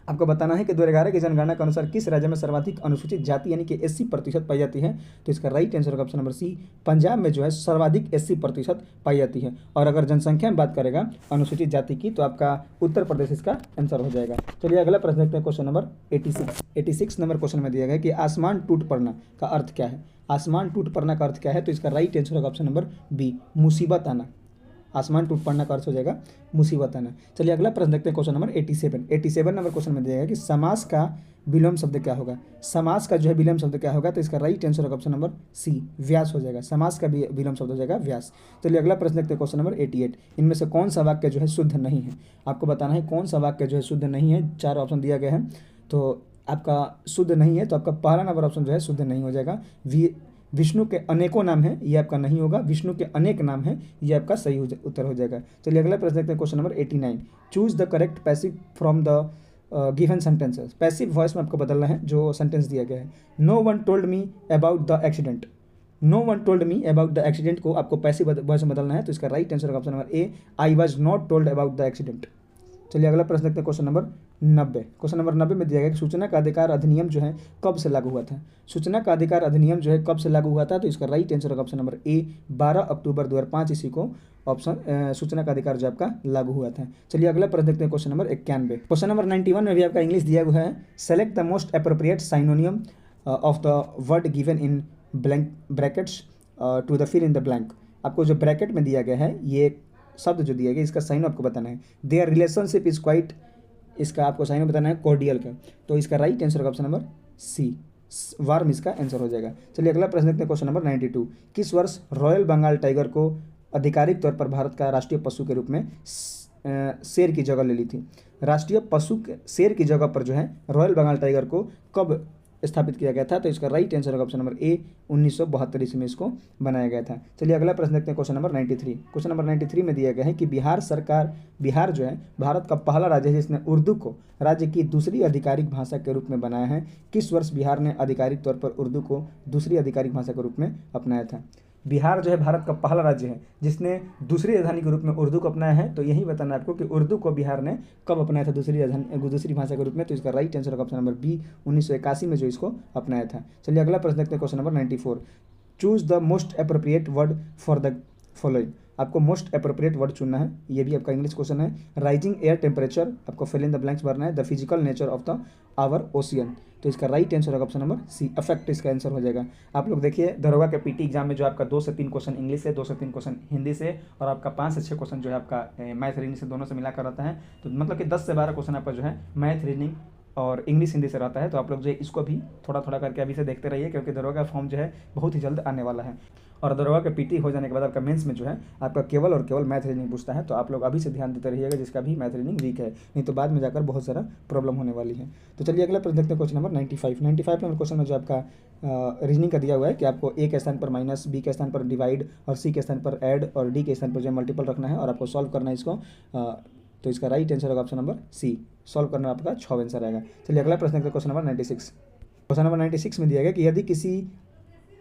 आपको बताना है कि 2011 की जनगणना के अनुसार किस राज्य में सर्वाधिक अनुसूचित जाति यानी कि 80% पाई जाती है, तो इसका राइट आंसर होगा ऑप्शन नंबर सी, पंजाब में जो है सर्वाधिक 80% पाई जाती है। और अगर जनसंख्या में बात करेगा अनुसूचित जाति की, तो आपका उत्तर प्रदेश इसका आंसर हो जाएगा। चलिए अगला प्रश्न देखते हैं, क्वेश्चन नंबर 86 नंबर क्वेश्चन में दिया गया कि आसमान टूट पड़ना का अर्थ क्या है। आसमान टूट पड़ना का अर्थ क्या है, तो इसका राइट आंसर होगा ऑप्शन नंबर बी, मुसीबत आना। आसमान टूट पड़ना का अर्थ हो जाएगा मुसीबत आना। चलिए अगला प्रश्न देखते हैं, क्वेश्चन नंबर 87 नंबर क्वेश्चन में दिया गया कि समास का विलोम शब्द क्या होगा। समास का जो है विलोम शब्द क्या होगा, तो इसका राइट आंसर होगा ऑप्शन नंबर सी, व्यास हो जाएगा। समास का विलोम शब्द हो जाएगा व्यास। चलिए अगला प्रश्न देखते हैं, क्वेश्चन नंबर 88। इनमें से कौन सा वाक्य जो है शुद्ध नहीं है। आपको बताना है कौन सा वाक्य जो है शुद्ध नहीं है। 4 ऑप्शन दिया गया है, तो आपका शुद्ध नहीं है, तो आपका पहला नंबर ऑप्शन जो है शुद्ध नहीं हो जाएगा। विष्णु के अनेकों नाम हैं, ये आपका नहीं होगा। विष्णु के अनेक नाम हैं, ये आपका सही उत्तर हो जाएगा। चलिए अगला प्रश्न देखते हैं, question number 89। Choose the correct passive from the given sentences. Passive voice में आपको बदलना है जो सेंटेंस दिया गया है। No one told me about the accident. No one told me about the accident को आपको पैसिव वॉइस में बदलना है, तो इसका राइट आंसर होगा option number A, I was not told about the accident. चलिए अगला प्रश्न देखते हैं, क्वेश्चन नंबर 90। क्वेश्चन नंबर 90 में दिया गया कि सूचना का अधिकार अधिनियम जो है कब से लागू हुआ था। सूचना का अधिकार अधिनियम जो है कब से लागू हुआ था, तो इसका राइट आंसर होगा ऑप्शन नंबर ए, 12 अक्टूबर 2005 इसी को ऑप्शन सूचना का अधिकार जो आपका लागू हुआ था। चलिए अगला प्रश्न देखते हैं, क्वेश्चन नंबर 91। क्वेश्चन नंबर 91 में भी आपका इंग्लिश दिया हुआ है। Select the most appropriate synonym of the word given in blank brackets to the fill in the blank. आपको जो ब्रैकेट में दिया गया है ये शब्द जो दिया गया इसका साइन आपको बताना है। देयर रिलेशनशिप इज क्वाइट, इसका आपको साइन बताना है कॉर्डियल का, तो इसका राइट आंसर होगा ऑप्शन नंबर सी, वार्म इसका आंसर हो जाएगा। चलिए अगला प्रश्न देखते हैं, क्वेश्चन नंबर 92। किस वर्ष रॉयल बंगाल टाइगर को आधिकारिक तौर पर भारत का राष्ट्रीय पशु के रूप में शेर की जगह ले ली थी। राष्ट्रीय पशु शेर की जगह पर जो है रॉयल बंगाल टाइगर को कब स्थापित किया गया था, तो इसका राइट आंसर होगा ऑप्शन नंबर ए, 1972 ईस्वी में इसको बनाया गया था। चलिए अगला प्रश्न देखते हैं, क्वेश्चन नंबर 93। क्वेश्चन नंबर 93 में दिया गया है कि बिहार जो है भारत का पहला राज्य है जिसने उर्दू को राज्य की दूसरी आधिकारिक भाषा के रूप में बनाया है। किस वर्ष बिहार ने आधिकारिक तौर पर उर्दू को दूसरी आधिकारिक भाषा के रूप में अपनाया था। बिहार जो है भारत का पहला राज्य है जिसने दूसरी राजधानी के रूप में उर्दू को अपनाया है, तो यही बताना है आपको कि उर्दू को बिहार ने कब अपनाया था दूसरी भाषा के रूप में, तो इसका राइट आंसर होगा ऑप्शन नंबर बी, 1981 में जो इसको अपनाया था। चलिए अगला प्रश्न देखते हैं, question number 94। Choose the most appropriate word for the following. आपको मोस्ट अप्रोप्रिएट वर्ड चुनना है, ये भी आपका इंग्लिश क्वेश्चन है। राइजिंग एयर टेम्परेचर, आपको फिल इन द ब्लैंक्स भरना है। The physical nature of the our ocean, तो इसका राइट आंसर होगा ऑप्शन नंबर सी, अफेक्ट इसका आंसर हो जाएगा। आप लोग देखिए दरोगा के पीटी एग्जाम में जो आपका 2 से 3 क्वेश्चन इंग्लिश से, 2 से 3 क्वेश्चन हिंदी से और आपका 5 से 6 क्वेश्चन जो है आपका मैथ रीजनिंग से दोनों से मिलाकर रहता है। तो मतलब कि 10 से 12 क्वेश्चन आपका जो है मैथ रीजनिंग और इंग्लिश हिंदी से रहता है। तो आप लोग जो है इसको भी थोड़ा थोड़ा करके अभी से देखते रहिए, क्योंकि दरोगा का फॉर्म जो है बहुत ही जल्द आने वाला है। और दरोगा के पीटी हो जाने के बाद आपका मेंस में जो है आपका केवल और केवल मैथ रीजनिंग पूछता है। तो आप लोग अभी से ध्यान देते रहिएगा जिसका भी मैथ रीजनिंग वीक है, नहीं तो बाद में जाकर बहुत सारा प्रॉब्लम होने वाली है। तो चलिए अगला प्रश्न देखते हैं, क्वेश्चन नंबर 95 नंबर क्वेश्चन में जो आपका रीजनिंग का दिया हुआ है कि आपको ए के स्थान पर माइनस, बी के स्थान पर डिवाइड और सी के स्थान पर ऐड और डी के स्थान पर जो है मल्टीपल रखना है और आपको सॉल्व करना है इसको। तो इसका राइट आंसर होगा ऑप्शन नंबर सी, सॉल्व करना आपका 6 आंसर आएगा। चलिए अगला प्रश्न देखते हैं, क्वेश्चन नंबर 96। क्वेश्चन नंबर 96 में दिया गया कि यदि किसी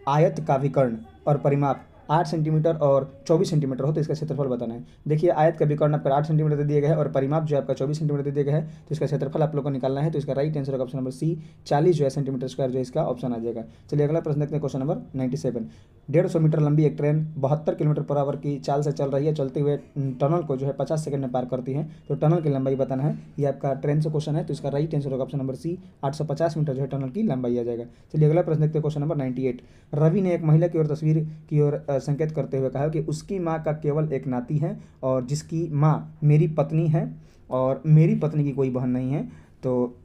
आयत का विकर्ण और परिमाप 8 सेंटीमीटर और 24 सेंटीमीटर हो तो इसका क्षेत्रफल बताना है। देखिए आयत का विकर्ण आपका 8 सेंटीमीटर दे दिया गया है और परिमाप जो है आपका 24 सेंटीमीटर दे दिया गया है, तो इसका क्षेत्रफल आप लोग को निकालना है। तो इसका राइट आंसर होगा ऑप्शन नंबर सी, 40 जो है सेंटीमीटर स्क्वायर जो है इसका ऑप्शन आ जाएगा। चलिए अगला प्रश्न देखते हैं, क्वेश्चन नंबर 97। 150 मीटर लंबी एक ट्रेन 72 किलोमीटर पर आवर की चाल से चल रही है। चलते हुए टनल को जो है 50 सेकंड में पार करती है, तो टनल की लंबाई बताना है। ये आपका ट्रेन से क्वेश्चन है, तो इसका राइट आंसर होगा ऑप्शन नंबर सी, 850 मीटर जो है टनल की लंबाई आ जाएगा। चलिए अगला प्रश्न देखते हैं, क्वेश्चन नंबर 98। रवि ने एक महिला की ओर तस्वीर की ओर संकेत करते हुए कहा कि उसकी माँ का केवल एक नाती है और जिसकी माँ मेरी पत्नी है और मेरी पत्नी की कोई बहन नहीं है। तो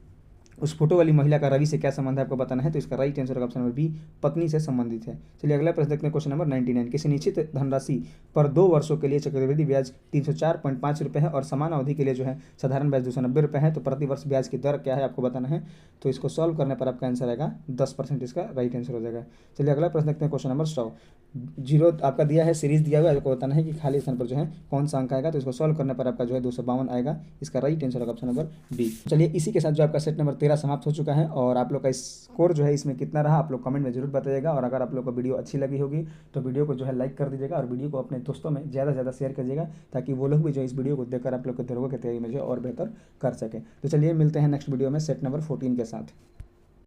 उस फोटो वाली महिला का रवि से क्या संबंध है आपको बताना है। तो इसका राइट आंसर होगा ऑप्शन नंबर बी, पत्नी से संबंधित है। चलिए अगला प्रश्न देखते हैं, क्वेश्चन नंबर 99। किसी निश्चित धनराशि पर 2 वर्षों के लिए चक्रवृद्धि ब्याज 304.5 रुपये है और समान अवधि के लिए जो है साधारण ब्याज 290 रुपये है, तो प्रति वर्ष ब्याज की दर क्या है आपको बताना है। तो इसको सॉल्व करने पर आपका आंसर आएगा 10%, इसका राइट आंसर हो जाएगा। चलिए अगला प्रश्न देखते हैं, क्वेश्चन नंबर 100। जीरो आपका दिया है, सीरीज दिया हुआ है, आपको बताना है कि खाली स्थान पर जो है कौन सा अंक आएगा। तो इसको सॉल्व करने पर आपका जो है 252 आएगा, इसका राइट आंसर होगा ऑप्शन नंबर बी। चलिए इसी के साथ जो आपका सेट नंबर 13 समाप्त हो चुका है और आप लोग का स्कोर जो है इसमें कितना रहा आप लोग कमेंट में जरूर बताइएगा। और अगर आप लोग को वीडियो अच्छी लगी होगी तो वीडियो को जो है लाइक कर दीजिएगा और वीडियो को अपने दोस्तों में ज़्यादा से ज़्यादा शेयर कीजिएगा, ताकि वो लोग भी जो इस वीडियो को देखकर आप लोग के दरों की तैयारी में जो और बेहतर कर सकें। तो चलिए मिलते हैं नेक्स्ट वीडियो में सेट नंबर 14 के साथ।